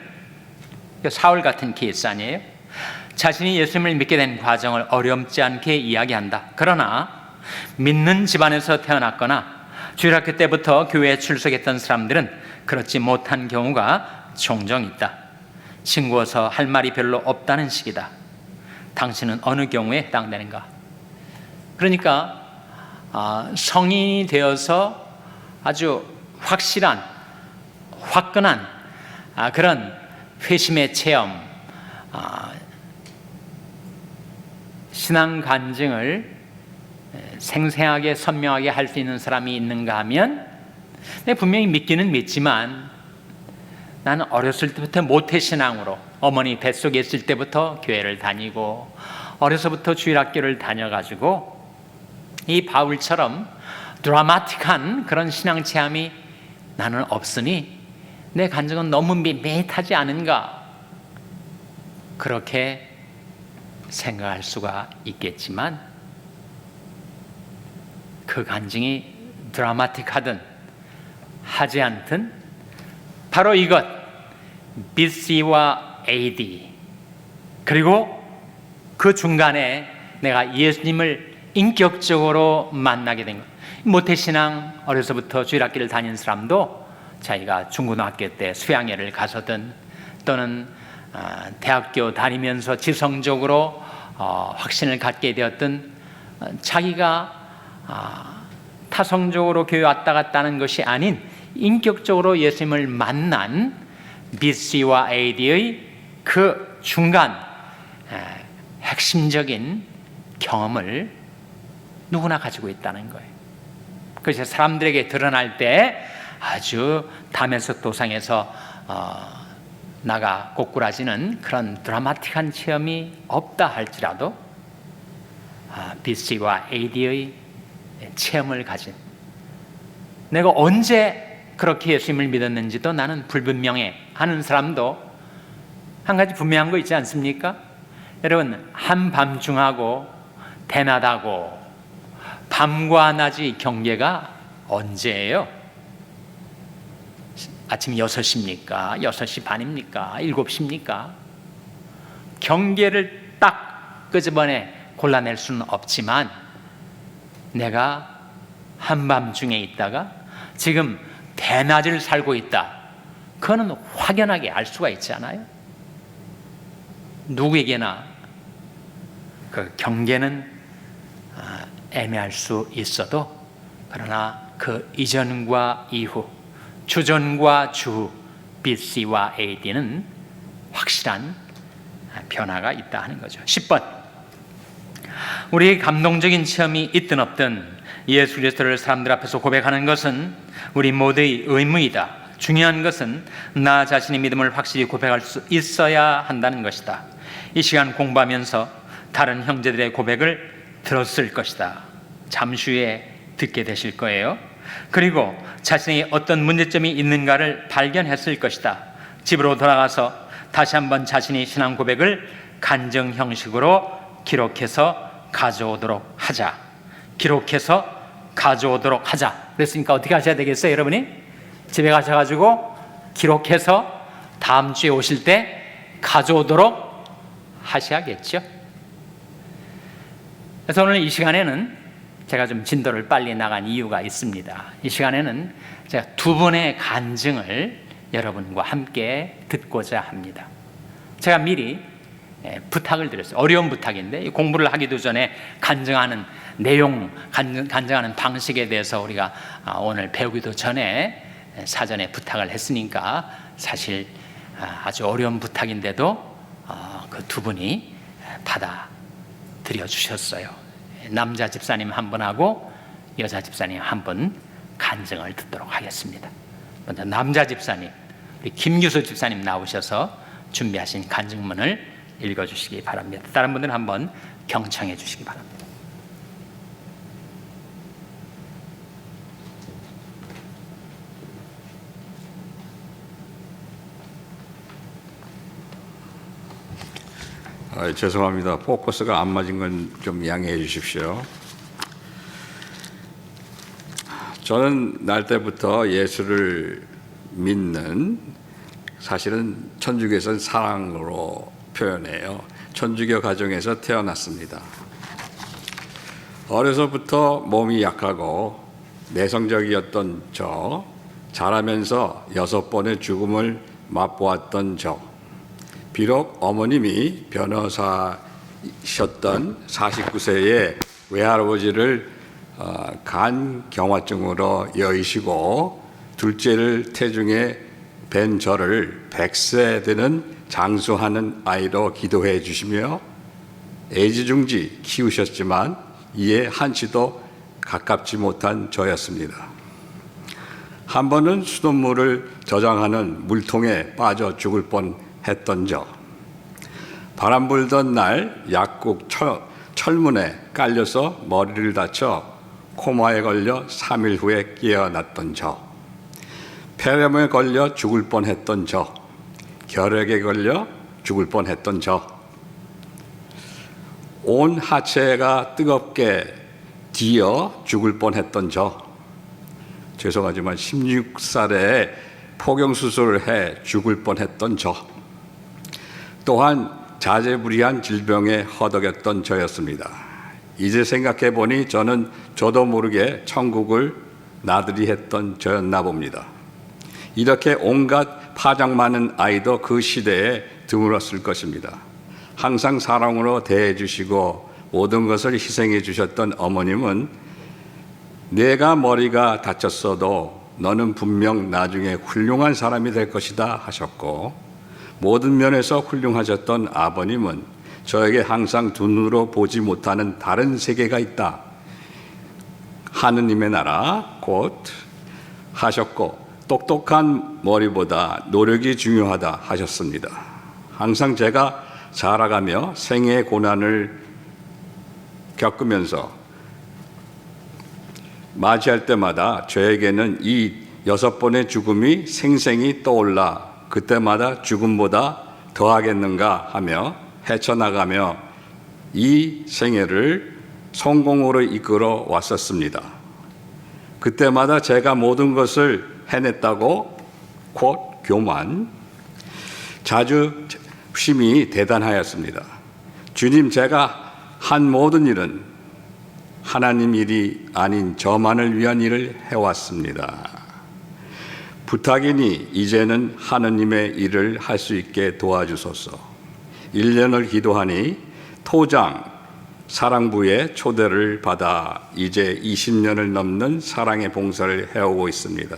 사울 같은 케이스 아니에요? 자신이 예수님을 믿게 된 과정을 어렵지 않게 이야기한다. 그러나 믿는 집안에서 태어났거나 주일학교 때부터 교회에 출석했던 사람들은 그렇지 못한 경우가 종종 있다. 싱거워서 할 말이 별로 없다는 식이다. 당신은 어느 경우에 해당되는가? 그러니까 성인이 되어서 아주 확실한, 화끈한 그런 회심의 체험, 신앙 간증을 생생하게 선명하게 할 수 있는 사람이 있는가 하면 분명히 믿기는 믿지만 나는 어렸을 때부터 모태신앙으로 어머니 뱃속에 있을 때부터 교회를 다니고 어려서부터 주일학교를 다녀가지고 이 바울처럼 드라마틱한 그런 신앙 체험이 나는 없으니 내 간증은 너무 밋밋하지 않은가, 그렇게 생각할 수가 있겠지만 그 간증이 드라마틱하든 하지 않든 바로 이것, BC와 AD, 그리고 그 중간에 내가 예수님을 인격적으로 만나게 된 것. 모태신앙 어려서부터 주일학교를 다닌 사람도 자기가 중고등학교 때 수양회를 가서든 또는 대학교 다니면서 지성적으로 확신을 갖게 되었든 자기가 타성적으로 교회 왔다 갔다 하는 것이 아닌 인격적으로 예수님을 만난 BC와 AD의 그 중간 핵심적인 경험을 누구나 가지고 있다는 거예요. 그래서 사람들에게 드러날 때 아주 담에서 도상에서 나가 꼬꾸라지는 그런 드라마틱한 체험이 없다 할지라도 BC와 AD의 체험을 가진, 내가 언제 그렇게 예수님을 믿었는지도 나는 불분명해 하는 사람도 한 가지 분명한 거 있지 않습니까? 여러분, 한밤중하고 대낮하고 밤과 낮의 경계가 언제예요? 아침 6시입니까? 6시 반입니까? 7시입니까? 경계를 딱 끄집어내 골라낼 수는 없지만 내가 한밤중에 있다가 지금 대낮을 살고 있다, 그거는 확연하게 알 수가 있잖아요. 누구에게나 그 경계는 애매할 수 있어도 그러나 그 이전과 이후, 주전과 주후, BC와 AD는 확실한 변화가 있다 하는 거죠. 10번, 우리의 감동적인 체험이 있든 없든 예수 그리스도를 사람들 앞에서 고백하는 것은 우리 모두의 의무이다. 중요한 것은 나 자신의 믿음을 확실히 고백할 수 있어야 한다는 것이다. 이 시간 공부하면서 다른 형제들의 고백을 들었을 것이다. 잠시 후에 듣게 되실 거예요. 그리고 자신이 어떤 문제점이 있는가를 발견했을 것이다. 집으로 돌아가서 다시 한번 자신의 신앙 고백을 간증 형식으로 기록해서 가져오도록 하자. 기록해서 가져오도록 하자. 그랬으니까 어떻게 하셔야 되겠어요, 여러분이? 집에 가셔가지고 기록해서 다음 주에 오실 때 가져오도록 하셔야겠죠. 그래서 오늘 이 시간에는 제가 좀 진도를 빨리 나간 이유가 있습니다. 이 시간에는 제가 두 분의 간증을 여러분과 함께 듣고자 합니다. 제가 미리 부탁을 드렸어요. 어려운 부탁인데 공부를 하기도 전에 간증하는 내용, 간증하는 방식에 대해서 우리가 오늘 배우기도 전에 사전에 부탁을 했으니까 사실 아주 어려운 부탁인데도 그 두 분이 받아들여 주셨어요. 남자 집사님 한 분하고 여자 집사님 한 분 간증을 듣도록 하겠습니다. 먼저 남자 집사님, 우리 김규수 집사님 나오셔서 준비하신 간증문을 읽어주시기 바랍니다. 다른 분들은 한번 경청해 주시기 바랍니다. 죄송합니다. 포커스가 안 맞은 건 좀 양해해 주십시오. 저는 날 때부터 예수를 믿는, 사실은 천주교에서는 사랑으로 표현해요. 천주교 가정에서 태어났습니다. 어려서부터 몸이 약하고 내성적이었던 저, 자라면서 6번의 죽음을 맛보았던 저, 비록 어머님이 변호사셨던 49세의 외할아버지를 간경화증으로 여의시고 둘째를 태중에 뵌 저를 100세 되는 장수하는 아이로 기도해 주시며 애지중지 키우셨지만 이에 한치도 가깝지 못한 저였습니다. 한 번은 수돗물을 저장하는 물통에 빠져 죽을 뻔했던 저, 바람 불던 날 약국 철문에 깔려서 머리를 다쳐 코마에 걸려 3일 후에 깨어났던 저, 폐렴에 걸려 죽을 뻔했던 저, 결핵에 걸려 죽을 뻔했던 저, 온 하체가 뜨겁게 뒤어 죽을 뻔했던 저, 죄송하지만 16살에 포경수술을 해 죽을 뻔했던 저, 또한 자재불이한 질병에 허덕였던 저였습니다. 이제 생각해 보니 저는 저도 모르게 천국을 나들이 했던 저였나 봅니다. 이렇게 온갖 파장 많은 아이도 그 시대에 드물었을 것입니다. 항상 사랑으로 대해 주시고 모든 것을 희생해 주셨던 어머님은 내가 머리가 다쳤어도 너는 분명 나중에 훌륭한 사람이 될 것이다 하셨고, 모든 면에서 훌륭하셨던 아버님은 저에게 항상 두 눈으로 보지 못하는 다른 세계가 있다, 하느님의 나라 곧 하셨고, 똑똑한 머리보다 노력이 중요하다 하셨습니다. 항상 제가 자라가며 생애의 고난을 겪으면서 맞이할 때마다 저에게는 이 6번의 죽음이 생생히 떠올라 그때마다 죽음보다 더하겠는가 하며 헤쳐나가며 이 생애를 성공으로 이끌어 왔었습니다. 그때마다 제가 모든 것을 해냈다고 곧 교만, 자존심이 대단하였습니다. 주님, 제가 한 모든 일은 하나님 일이 아닌 저만을 위한 일을 해왔습니다. 부탁이니 이제는 하느님의 일을 할 수 있게 도와주소서. 1년을 기도하니 토장 사랑부의 초대를 받아 이제 20년을 넘는 사랑의 봉사를 해오고 있습니다.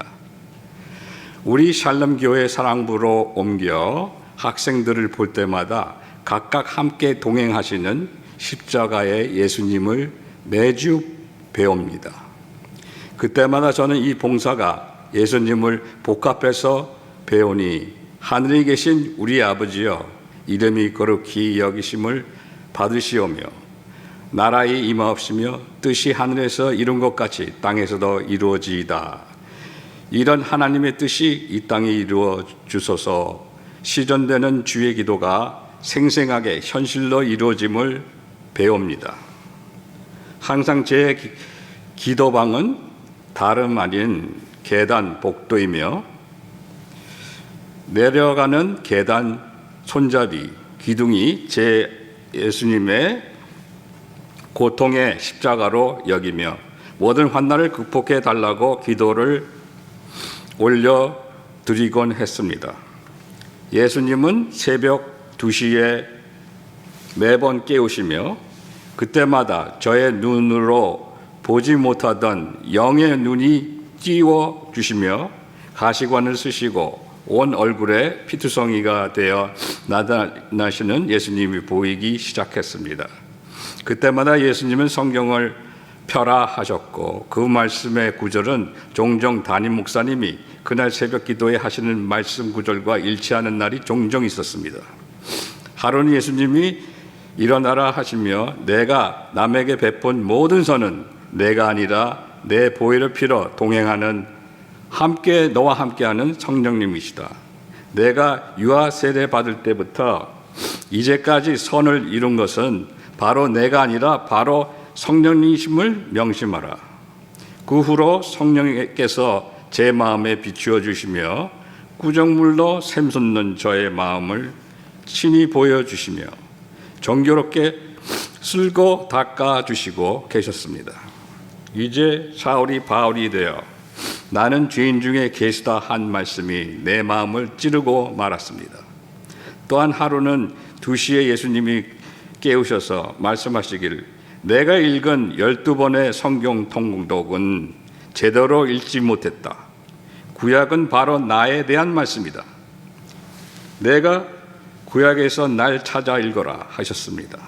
우리 샬롬교회 사랑부로 옮겨 학생들을 볼 때마다 각각 함께 동행하시는 십자가의 예수님을 매주 배웁니다. 그때마다 저는 이 봉사가 예수님을 복합해서 배우니, 하늘에 계신 우리 아버지여, 이름이 거룩히 여기심을 받으시오며 나라의 임하옵시며 뜻이 하늘에서 이룬 것 같이 땅에서도 이루어지이다. 이런 하나님의 뜻이 이 땅에 이루어 주소서. 시전되는 주의 기도가 생생하게 현실로 이루어짐을 배웁니다. 항상 제 기도방은 다름 아닌 계단 복도이며 내려가는 계단 손잡이 기둥이 제 예수님의 고통의 십자가로 여기며 모든 환난을 극복해 달라고 기도를 올려드리곤 했습니다. 예수님은 새벽 2시에 매번 깨우시며 그때마다 저의 눈으로 보지 못하던 영의 눈이 띄워 주시며 가시관을 쓰시고 온 얼굴에 피투성이가 되어 나타나시는 예수님이 보이기 시작했습니다. 그때마다 예수님은 성경을 펴라 하셨고 그 말씀의 구절은 종종 담임 목사님이 그날 새벽 기도에 하시는 말씀 구절과 일치하는 날이 종종 있었습니다. 하루는 예수님이 일어나라 하시며 내가 남에게 베푼 모든 선은 내가 아니라 내 보혈의 피로 동행하는 너와 함께하는 성령님이시다. 내가 유아 세례 받을 때부터 이제까지 선을 이룬 것은 바로 내가 아니라 바로 성령님이심을 명심하라. 그 후로 성령께서 제 마음에 비추어 주시며 구정물로 샘솟는 저의 마음을 친히 보여주시며 정교롭게 쓸고 닦아 주시고 계셨습니다. 이제 사울이 바울이 되어 나는 죄인 중에 계시다 한 말씀이 내 마음을 찌르고 말았습니다. 또한 하루는 2시에 예수님이 깨우셔서 말씀하시기를 내가 읽은 12번의 성경 통독은 제대로 읽지 못했다. 구약은 바로 나에 대한 말씀이다. 내가 구약에서 날 찾아 읽어라 하셨습니다.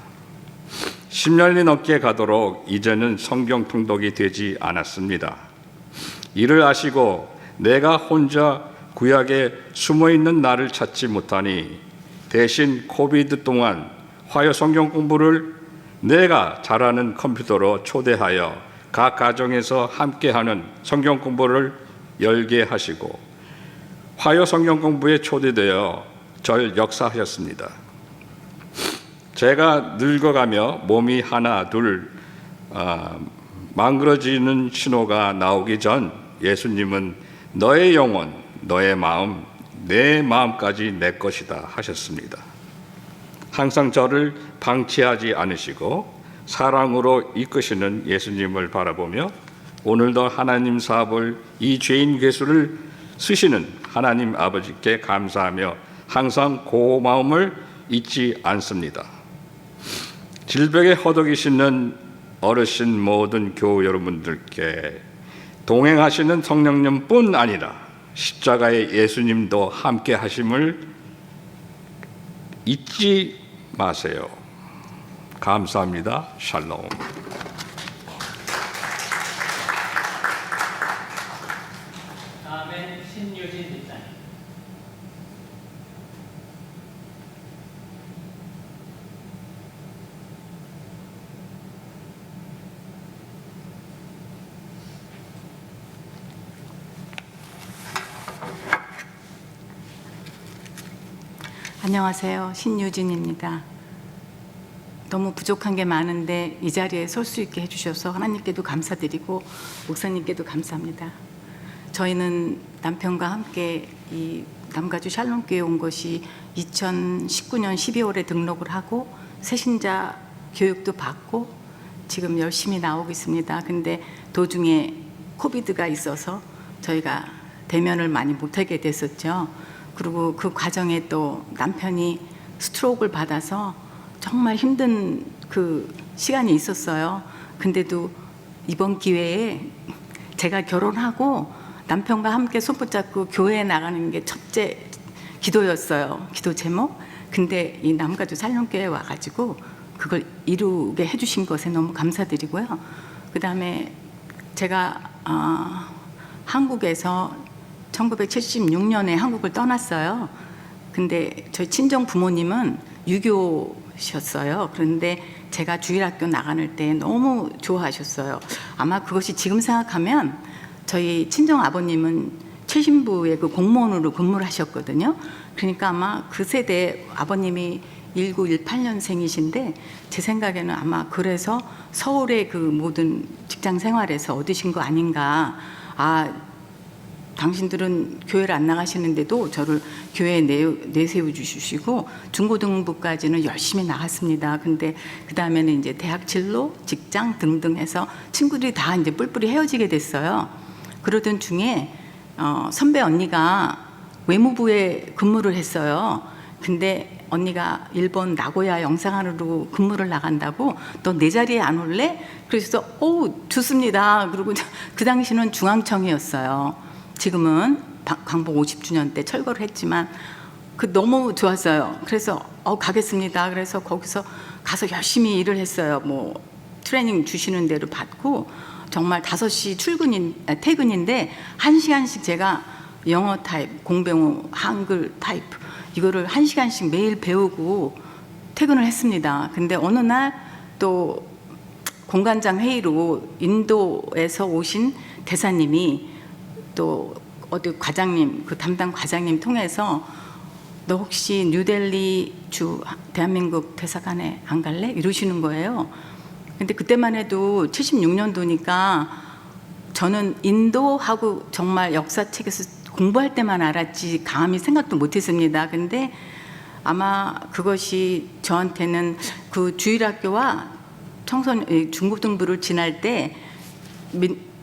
10년이 넘게 가도록 이제는 성경 통독이 되지 않았습니다. 이를 아시고 내가 혼자 구약에 숨어있는 나를 찾지 못하니 대신 코비드 동안 화요 성경 공부를 내가 잘하는 컴퓨터로 초대하여 각 가정에서 함께하는 성경 공부를 열게 하시고 화요 성경 공부에 초대되어 절 역사하셨습니다. 제가 늙어가며 몸이 하나 둘 망그러지는 신호가 나오기 전 예수님은 너의 영혼, 너의 마음, 내 마음까지 내 것이다 하셨습니다. 항상 저를 방치하지 않으시고 사랑으로 이끄시는 예수님을 바라보며 오늘도 하나님 사업을 이 죄인 괴수를 쓰시는 하나님 아버지께 감사하며 항상 고마움을 잊지 않습니다. 질병에 허덕이시는 어르신 모든 교우 여러분들께 동행하시는 성령님뿐 아니라 십자가의 예수님도 함께 하심을 잊지 마세요. 감사합니다. 샬롬. 다음엔 신유진 집사님. 안녕하세요. 신유진입니다. 너무 부족한 게 많은데 이 자리에 설 수 있게 해주셔서 하나님께도 감사드리고 목사님께도 감사합니다. 저희는 남편과 함께 이 남가주 샬롬교회 온 것이 2019년 12월에 등록을 하고 새신자 교육도 받고 지금 열심히 나오고 있습니다. 근데 도중에 코비드가 있어서 저희가 대면을 많이 못하게 됐었죠. 그리고 그 과정에 또 남편이 스트로크를 받아서 정말 힘든 그 시간이 있었어요. 근데도 이번 기회에 제가 결혼하고 남편과 함께 손붙잡고 교회에 나가는 게 첫째 기도였어요. 기도 제목. 근데 이 남가주 살림교회에 와가지고 그걸 이루게 해주신 것에 너무 감사드리고요. 그 다음에 제가 한국에서 1976년에 한국을 떠났어요. 근데 저희 친정 부모님은 유교셨어요. 그런데 제가 주일학교 나가는 때 너무 좋아하셨어요. 아마 그것이 지금 생각하면 저희 친정 아버님은 최신부의 그 공무원으로 근무를 하셨거든요. 그러니까 아마 그 세대 아버님이 1918년생이신데 제 생각에는 아마 그래서 서울의 그 모든 직장 생활에서 얻으신 거 아닌가. 당신들은 교회를 안 나가시는데도 저를 교회에 내세워 주시고 중고등부까지는 열심히 나갔습니다. 근데 그 다음에는 이제 대학 진로, 직장 등등 해서 친구들이 다 이제 뿔뿔이 헤어지게 됐어요. 그러던 중에 선배 언니가 외무부에 근무를 했어요. 근데 언니가 일본 나고야 영상하느로 근무를 나간다고 너 내 자리에 안 올래? 그래서 좋습니다. 그리고 그 당시는 중앙청이었어요. 지금은 광복 50주년 때 철거를 했지만 너무 좋았어요. 그래서 가겠습니다. 그래서 거기서 가서 열심히 일을 했어요. 뭐 트레이닝 주시는 대로 받고 정말 5시 퇴근인데 1시간씩 제가 영어 타입, 공병호, 한글 타입 이거를 1시간씩 매일 배우고 퇴근을 했습니다. 근데 어느 날 또 공관장 회의로 인도에서 오신 대사님이 또 어디 과장님, 그 담당 과장님 통해서 너 혹시 뉴델리 주 대한민국 대사관에 안 갈래? 이러시는 거예요. 근데 그때만 해도 76년도니까 저는 인도하고 정말 역사책에서 공부할 때만 알았지 감히 생각도 못했습니다. 근데 아마 그것이 저한테는 그 주일학교와 중고등부를 지날 때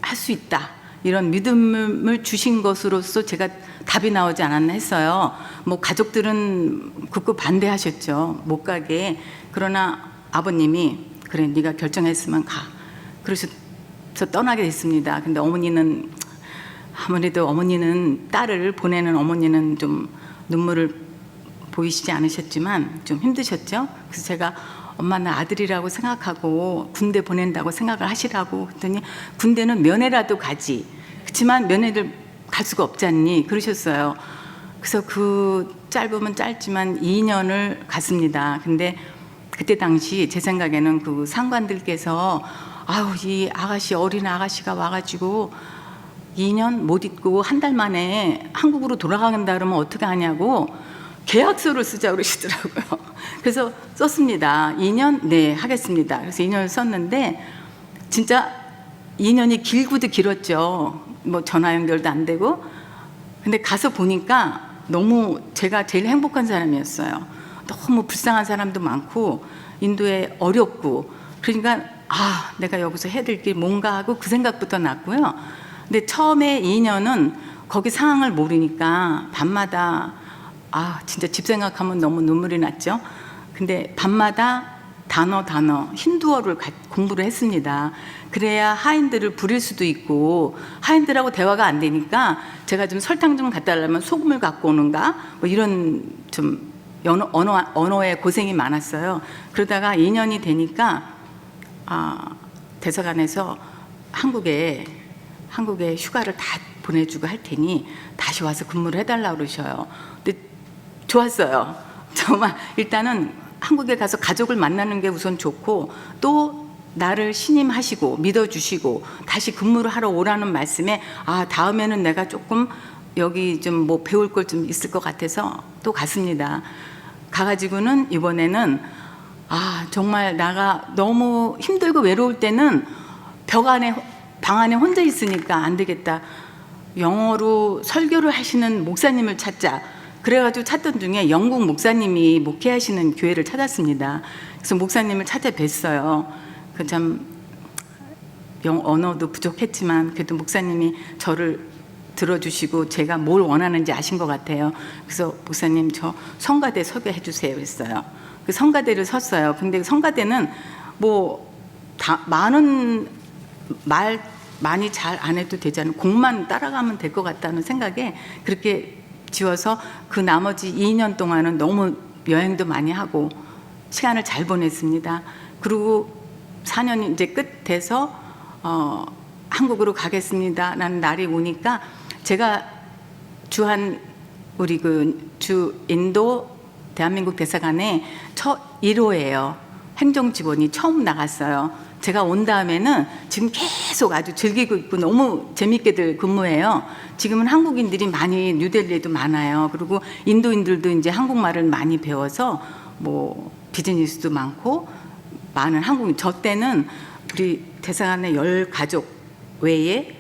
할 수 있다 이런 믿음을 주신 것으로서 제가 답이 나오지 않았나 했어요. 뭐 가족들은 극구 반대하셨죠, 못 가게. 그러나 아버님이 그래 네가 결정했으면 가 그러셔서 떠나게 됐습니다. 근데 어머니는 아무래도 딸을 보내는 어머니는 좀 눈물을 보이시지 않으셨지만 좀 힘드셨죠. 그래서 제가 엄마는 아들이라고 생각하고 군대 보낸다고 생각을 하시라고 했더니 군대는 면회라도 가지. 그렇지만 면회를 갈 수가 없잖니 그러셨어요. 그래서 그 짧으면 짧지만 2년을 갔습니다. 근데 그때 당시 제 생각에는 그 상관들께서 아유 이 아가씨 어린 아가씨가 와가지고 2년 못 있고 한 달 만에 한국으로 돌아간다 그러면 어떻게 하냐고 계약서를 쓰자 그러시더라고요. 그래서 썼습니다. 2년 네 하겠습니다. 그래서 2년을 썼는데 진짜 2년이 길고도 길었죠. 뭐 전화 연결도 안 되고. 근데 가서 보니까 너무 제가 제일 행복한 사람이었어요. 너무 불쌍한 사람도 많고 인도에 어렵고 그러니까 아 내가 여기서 해야 될 게 뭔가 하고 그 생각부터 났고요. 근데 처음에 2년은 거기 상황을 모르니까 밤마다 아 진짜 집 생각하면 너무 눈물이 났죠. 근데 밤마다 단어 힌두어를 공부를 했습니다. 그래야 하인들을 부릴 수도 있고 하인들하고 대화가 안 되니까 제가 좀 설탕 좀 갖다 달라면 소금을 갖고 오는가 뭐 이런 좀 언어에 고생이 많았어요. 그러다가 2년이 되니까 대사관에서 한국에 휴가를 다 보내주고 할 테니 다시 와서 근무를 해달라고 그러셔요. 근데 좋았어요. 정말 일단은 한국에 가서 가족을 만나는 게 우선 좋고 또 나를 신임하시고 믿어주시고 다시 근무를 하러 오라는 말씀에 아 다음에는 내가 조금 여기 좀 뭐 배울 걸 좀 있을 것 같아서 또 갔습니다. 가가지고는 이번에는 아 정말 나가 너무 힘들고 외로울 때는 방 안에 혼자 있으니까 안 되겠다. 영어로 설교를 하시는 목사님을 찾자. 그래가지고 찾던 중에 영국 목사님이 목회하시는 교회를 찾았습니다. 그래서 목사님을 찾아뵀어요. 그 참 언어도 부족했지만 그래도 목사님이 저를 들어주시고 제가 뭘 원하는지 아신 것 같아요. 그래서 목사님 저 성가대 소개해 주세요 했어요. 그 성가대를 섰어요. 근데 성가대는 뭐 많은 말 많이 잘 안 해도 되잖아요. 곡만 따라가면 될 것 같다는 생각에 그렇게 지워서 그 나머지 2년 동안은 너무 여행도 많이 하고 시간을 잘 보냈습니다. 그리고 4년이 이제 끝돼서 한국으로 가겠습니다 라는 날이 오니까 제가 우리 주 인도 대한민국 대사관에 첫 1호예요. 행정직원이 처음 나갔어요. 제가 온 다음에는 지금 계속 아주 즐기고 있고 너무 재밌게들 근무해요. 지금은 한국인들이 많이 뉴델리에도 많아요. 그리고 인도인들도 이제 한국말을 많이 배워서 뭐 비즈니스도 많고 많은 한국인. 저 때는 우리 대사관의 10가족 외에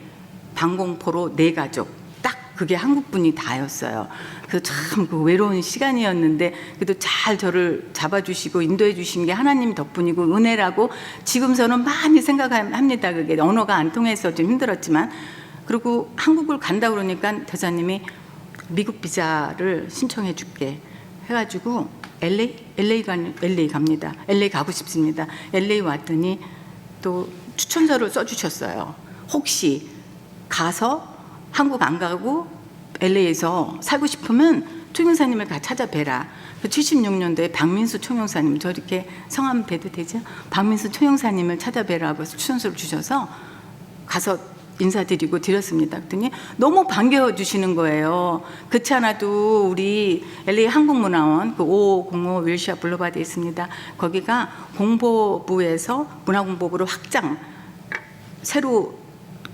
방공포로 4가족 딱 그게 한국분이 다였어요. 그래서 참 그 외로운 시간이었는데 그래도 잘 저를 잡아주시고 인도해 주신 게 하나님 덕분이고 은혜라고 지금 저는 많이 생각합니다. 그게 언어가 안 통해서 좀 힘들었지만. 그리고 한국을 간다 그러니까 대사님이 미국 비자를 신청해 줄게 해가지고 LA 갑니다. LA 가고 싶습니다. LA 왔더니 또 추천서를 써주셨어요. 혹시 가서 한국 안 가고 LA에서 살고 싶으면 총영사님을 가 찾아뵈라. 76년도에 박민수 총영사님, 저 이렇게 성함 대도 되죠? 박민수 총영사님을 찾아뵈라고 해서 추천서를 주셔서 가서 인사드리고 드렸습니다. 그랬더니 너무 반겨주시는 거예요. 그렇지 않아도 우리 LA 한국문화원 그 5505 윌시아 블루바드에 있습니다. 거기가 공보부에서 문화공보부로 확장 새로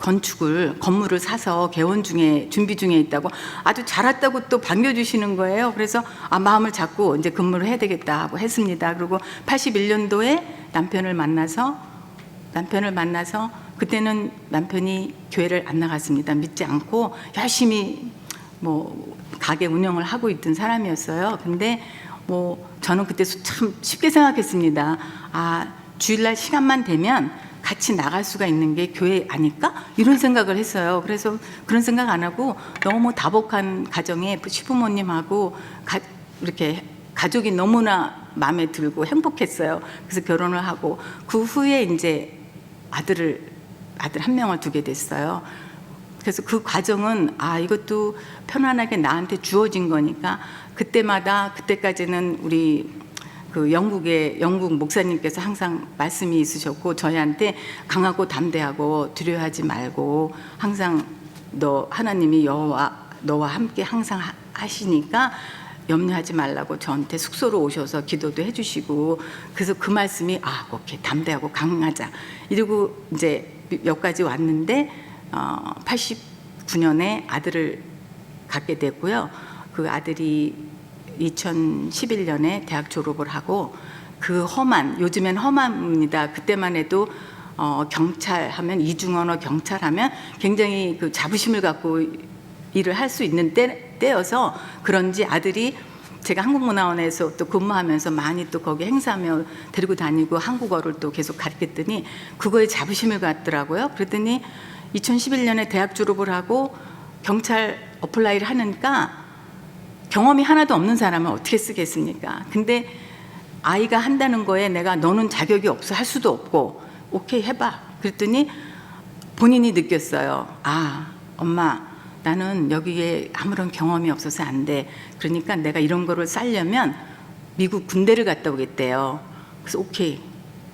건물을 사서 개원 중에 준비 중에 있다고 아주 잘 왔다고 또 반겨주시는 거예요. 그래서 마음을 잡고 이제 근무를 해야 되겠다 하고 했습니다. 그리고 81년도에 남편을 만나서 그때는 남편이 교회를 안 나갔습니다. 믿지 않고 열심히 뭐 가게 운영을 하고 있던 사람이었어요. 근데 뭐 저는 그때 참 쉽게 생각했습니다. 아, 주일날 시간만 되면 같이 나갈 수가 있는 게 교회 아닐까? 이런 생각을 했어요. 그래서 그런 생각 안 하고 너무 다복한 가정에 시부모님하고 이렇게 가족이 너무나 마음에 들고 행복했어요. 그래서 결혼을 하고 그 후에 이제 아들 한 명을 두게 됐어요. 그래서 그 과정은 이것도 편안하게 나한테 주어진 거니까 그때까지는 우리 그 영국 목사님께서 항상 말씀이 있으셨고 저희한테 강하고 담대하고 두려워하지 말고 항상 하나님이 너와 함께 항상 하시니까 염려하지 말라고 저한테 숙소로 오셔서 기도도 해주시고 그래서 그 말씀이 오케이 담대하고 강하자 이러고 이제 여기까지 왔는데 89년에 아들을 갖게 됐고요. 그 아들이 2011년에 대학 졸업을 하고 그 요즘엔 험합니다. 그때만 해도 경찰하면 이중언어 경찰하면 굉장히 그 자부심을 갖고 일을 할 수 있는 때여서 그런지 아들이 제가 한국문화원에서 또 근무하면서 많이 또 거기 행사하며 데리고 다니고 한국어를 또 계속 가르쳤더니 그거에 자부심을 갖더라고요. 그랬더니 2011년에 대학 졸업을 하고 경찰 어플라이를 하니까 경험이 하나도 없는 사람은 어떻게 쓰겠습니까? 근데 아이가 한다는 거에 내가 너는 자격이 없어 할 수도 없고 오케이 해봐. 그랬더니 본인이 느꼈어요. 엄마 나는 여기에 아무런 경험이 없어서 안 돼. 그러니까 내가 이런 거를 쌓려면 미국 군대를 갔다 오겠대요. 그래서 오케이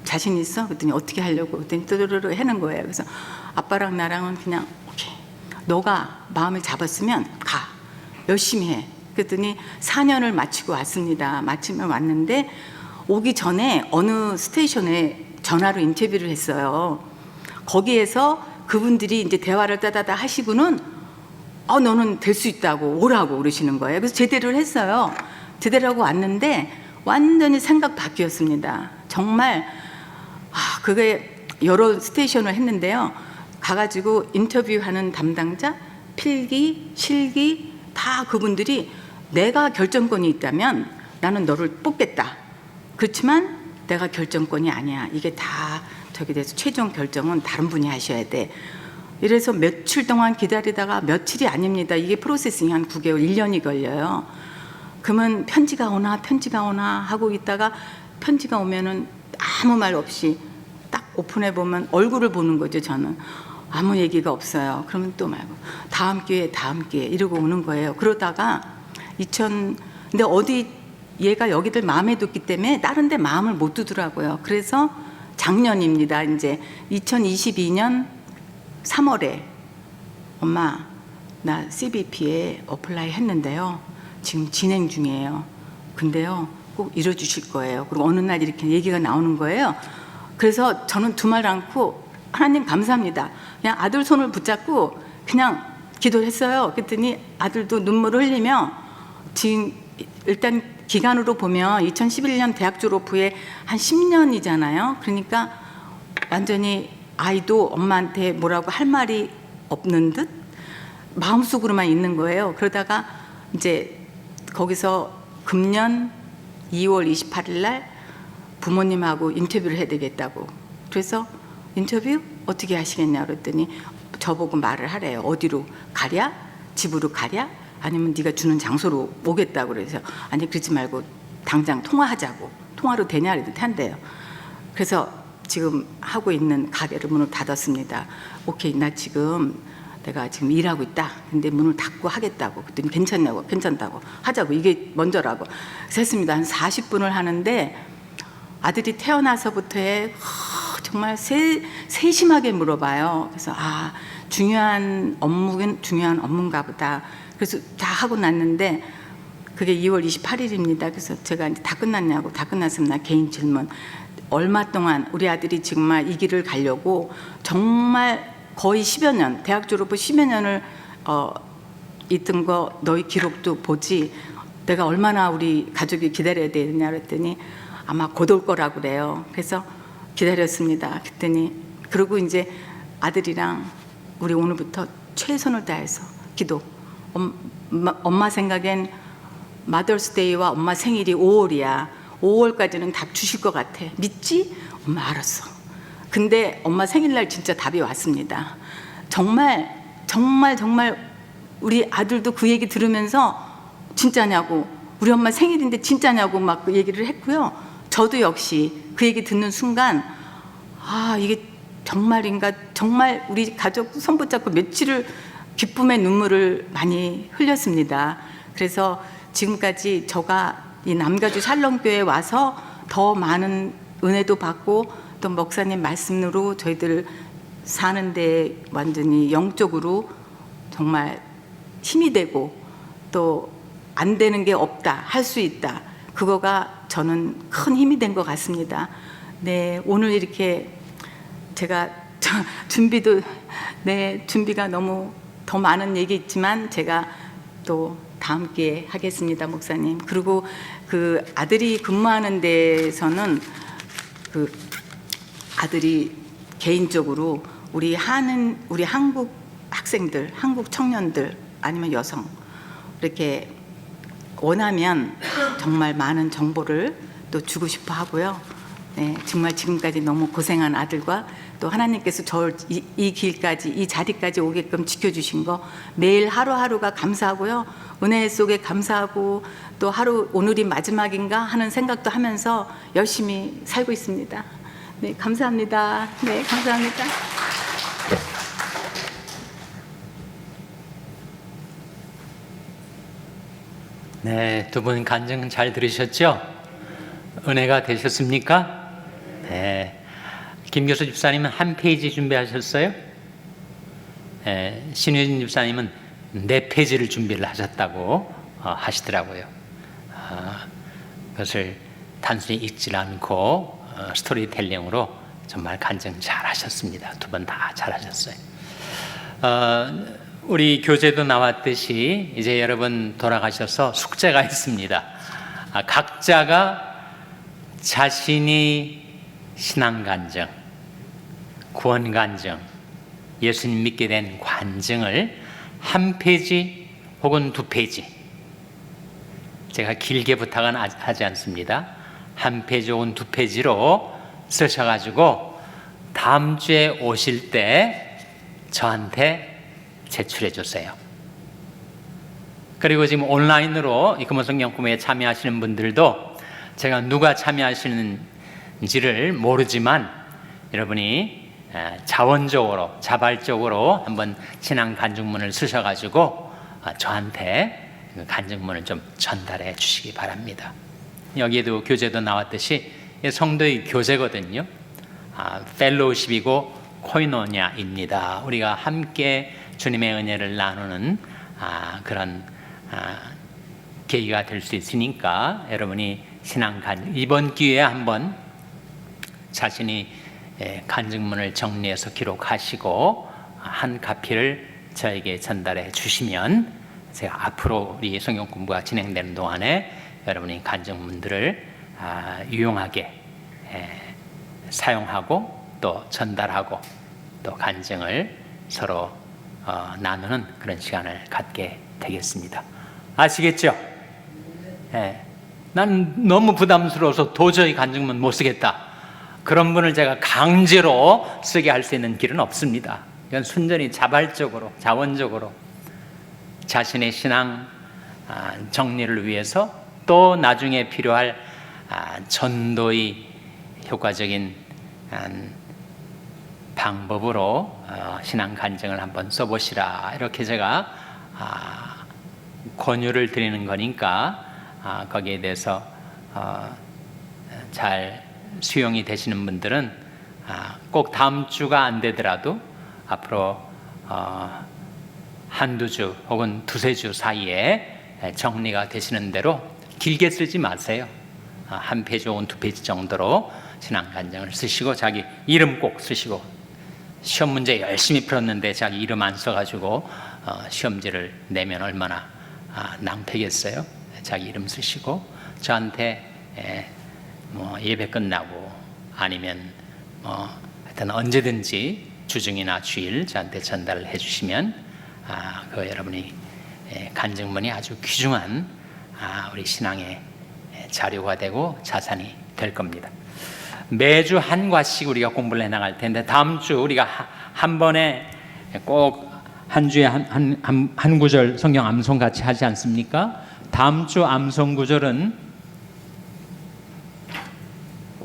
자신 있어? 그랬더니 어떻게 하려고? 그랬더니 또르르 하는 거예요. 그래서 아빠랑 나랑은 그냥 오케이 너가 마음을 잡았으면 가 열심히 해. 그랬더니 4년을 마치고 왔습니다. 마치면 왔는데 오기 전에 어느 스테이션에 전화로 인터뷰를 했어요. 거기에서 그분들이 이제 대화를 따다다 하시고는 너는 될 수 있다고 오라고 그러시는 거예요. 그래서 제대를 했어요. 제대로 하고 왔는데 완전히 생각 바뀌었습니다. 정말 그게 여러 스테이션을 했는데요. 가가지고 인터뷰하는 담당자, 필기, 실기 다 그분들이 내가 결정권이 있다면 나는 너를 뽑겠다. 그렇지만 내가 결정권이 아니야. 이게 다 저기 돼서 최종 결정은 다른 분이 하셔야 돼. 이래서 며칠 동안 기다리다가 며칠이 아닙니다. 이게 프로세싱이 한 9개월, 1년이 걸려요. 그러면 편지가 오나 하고 있다가 편지가 오면은 아무 말 없이 딱 오픈해 보면 얼굴을 보는 거죠. 저는 아무 얘기가 없어요. 그러면 또 말고 다음 기회에 이러고 오는 거예요. 그러다가 근데 어디 얘가 여기들 마음에 뒀기 때문에 다른 데 마음을 못 두더라고요. 그래서 작년입니다. 이제 2022년 3월에 엄마 나 CBP에 어플라이 했는데요. 지금 진행 중이에요. 근데요 꼭 이뤄주실 거예요. 그리고 어느 날 이렇게 얘기가 나오는 거예요. 그래서 저는 두말 않고 하나님 감사합니다. 그냥 아들 손을 붙잡고 그냥 기도를 했어요. 그랬더니 아들도 눈물을 흘리며 지금 일단 기간으로 보면 2011년 대학 졸업 후에 한 10년이잖아요. 그러니까 완전히 아이도 엄마한테 뭐라고 할 말이 없는 듯 마음속으로만 있는 거예요. 그러다가 이제 거기서 금년 2월 28일 날 부모님하고 인터뷰를 해야 되겠다고. 그래서 인터뷰 어떻게 하시겠냐 그랬더니 저보고 말을 하래요. 어디로 가랴? 집으로 가랴? 아니면 네가 주는 장소로 오겠다고. 그래서 아니 그러지 말고 당장 통화하자고. 통화로 되냐 그랬더니 한대요. 그래서 지금 하고 있는 가게를 문을 닫았습니다. 오케이 내가 지금 일하고 있다. 근데 문을 닫고 하겠다고. 그랬더니 괜찮다고 하자고. 이게 먼저라고. 그래서 했습니다. 한 40분을 하는데 아들이 태어나서부터 정말 세심하게 물어봐요. 그래서 중요한 업무는 중요한 업무인가 보다. 그래서 다 하고 났는데 그게 2월 28일입니다. 그래서 제가 이제 다 끝났냐고. 다 끝났습니다. 개인 질문. 얼마 동안 우리 아들이 정말 이 길을 가려고 정말 거의 10여 년, 대학 졸업 후 10여 년을 있던 거 너희 기록도 보지 내가 얼마나 우리 가족이 기다려야 되느냐 그랬더니 아마 곧 올 거라고 그래요. 그래서 기다렸습니다. 그랬더니 그리고 이제 아들이랑 우리 오늘부터 최선을 다해서 기도. 엄마 생각엔 마더스데이와 엄마 생일이 5월이야. 5월까지는 답 주실 것 같아. 믿지? 엄마 알았어. 근데 엄마 생일날 진짜 답이 왔습니다. 정말 우리 아들도 그 얘기 들으면서 진짜냐고, 우리 엄마 생일인데 진짜냐고 막 그 얘기를 했고요. 저도 역시 그 얘기 듣는 순간 이게 정말인가, 정말 우리 가족 손 붙잡고 며칠을 기쁨의 눈물을 많이 흘렸습니다. 그래서 지금까지 저가 이 남가주 샬롬교회에 와서 더 많은 은혜도 받고 또 목사님 말씀으로 저희들 사는데 완전히 영적으로 정말 힘이 되고 또 안 되는 게 없다, 할 수 있다. 그거가 저는 큰 힘이 된 것 같습니다. 네, 오늘 이렇게 제가 준비가 너무 더 많은 얘기 있지만 제가 또 다음 기회에 하겠습니다, 목사님. 그리고 그 아들이 근무하는 데서는 그 아들이 개인적으로 우리 한국 학생들, 한국 청년들 아니면 여성 이렇게 원하면 정말 많은 정보를 또 주고 싶어 하고요. 네, 정말 지금까지 너무 고생한 아들과 또 하나님께서 저를 이 길까지, 이 자리까지 오게끔 지켜주신 거 매일 하루하루가 감사하고요. 은혜 속에 감사하고 또 오늘이 마지막인가 하는 생각도 하면서 열심히 살고 있습니다. 네, 감사합니다. 네, 감사합니다. 네, 두 분 간증 잘 들으셨죠? 은혜가 되셨습니까? 네. 김교수 집사님은 한 페이지 준비하셨어요? 네, 신효진 집사님은 4페이지를 준비를 하셨다고 하시더라고요. 그것을 단순히 읽지 않고 스토리텔링으로 정말 간증 잘 하셨습니다. 두 분 다 잘 하셨어요. 우리 교재도 나왔듯이 이제 여러분 돌아가셔서 숙제가 있습니다. 각자가 자신이 신앙 간증, 구원 간증, 예수님 믿게 된 관증을 한 페이지 혹은 2페이지, 제가 길게 부탁은 하지 않습니다. 한 페이지 혹은 2페이지로 쓰셔가지고 다음 주에 오실 때 저한테 제출해 주세요. 그리고 지금 온라인으로 이 금호성경 꿈에 참여하시는 분들도 제가 누가 참여하시는지를 모르지만 여러분이 자발적으로 한번 신앙 간증문을 쓰셔가지고 저한테 간증문을 좀 전달해 주시기 바랍니다. 여기에도 교재도 나왔듯이 성도의 교제거든요. 펠로우십이고 코이노냐입니다. 우리가 함께 주님의 은혜를 나누는 그런 계기가 될 수 있으니까 여러분이 신앙 이번 기회에 한번 자신이 간증문을 정리해서 기록하시고 한 카피를 저에게 전달해 주시면 제가 앞으로 우리 성경 공부가 진행되는 동안에 여러분이 간증문들을 유용하게 사용하고 또 전달하고 또 간증을 서로 나누는 그런 시간을 갖게 되겠습니다. 아시겠죠? 난 너무 부담스러워서 도저히 간증문 못 쓰겠다. 그런 분을 제가 강제로 쓰게 할 수 있는 길은 없습니다. 이건 순전히 자발적으로, 자원적으로 자신의 신앙 정리를 위해서 또 나중에 필요할 전도의 효과적인 방법으로 신앙 간증을 한번 써보시라, 이렇게 제가 권유를 드리는 거니까 거기에 대해서 잘 수용이 되시는 분들은 꼭 다음 주가 안 되더라도 앞으로 한두 주 혹은 두세 주 사이에 정리가 되시는 대로 길게 쓰지 마세요. 한 페이지 혹은 2페이지 정도로 신앙 간증을 쓰시고 자기 이름 꼭 쓰시고, 시험 문제 열심히 풀었는데 자기 이름 안 써가지고 시험지를 내면 얼마나 낭패겠어요. 자기 이름 쓰시고 저한테 뭐 예배 끝나고 아니면 하여튼 언제든지 주중이나 주일 저한테 전달을 해주시면 그 여러분이 간증문이 아주 귀중한 우리 신앙의 자료가 되고 자산이 될 겁니다. 매주 한 과씩 우리가 공부를 해나갈 텐데 다음 주 우리가 한 번에 꼭 한 주에 한 구절 성경 암송 같이 하지 않습니까? 다음 주 암송 구절은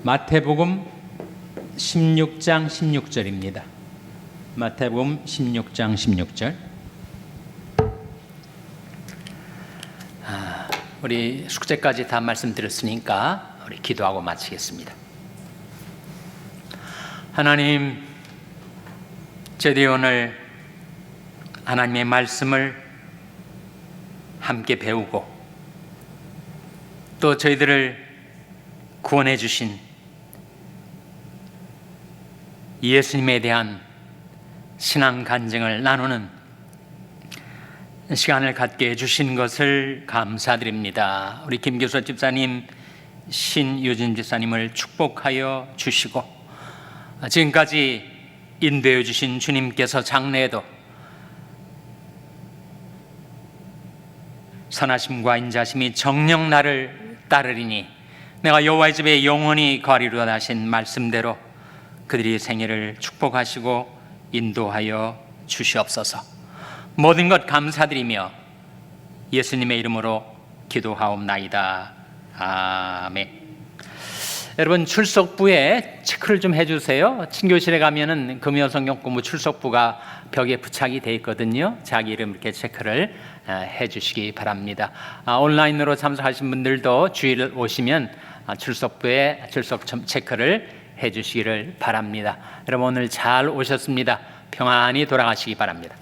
마태복음 16장 16절입니다. 마태복음 16장 16절. 우리 숙제까지 다 말씀드렸으니까 우리 기도하고 마치겠습니다. 하나님, 저희들이 오늘 하나님의 말씀을 함께 배우고 또 저희들을 구원해 주신 예수님에 대한 신앙 간증을 나누는 시간을 갖게 해주신 것을 감사드립니다. 우리 김교수 집사님, 신유진 집사님을 축복하여 주시고 지금까지 인도해 주신 주님께서 장래에도 선하심과 인자심이 정녕 나를 따르리니 내가 여호와의 집에 영원히 거하리로다 하신 말씀대로 그들이 생애를 축복하시고 인도하여 주시옵소서. 모든 것 감사드리며 예수님의 이름으로 기도하옵나이다. 아멘. 여러분, 출석부에 체크를 좀 해주세요. 친교실에 가면은 금요 성경 공부 출석부가 벽에 부착이 되어 있거든요. 자기 이름 이렇게 체크를 해주시기 바랍니다. 온라인으로 참석하신 분들도 주일 오시면 출석부에 출석 체크를 해주시기를 바랍니다. 여러분, 오늘 잘 오셨습니다. 평안히 돌아가시기 바랍니다.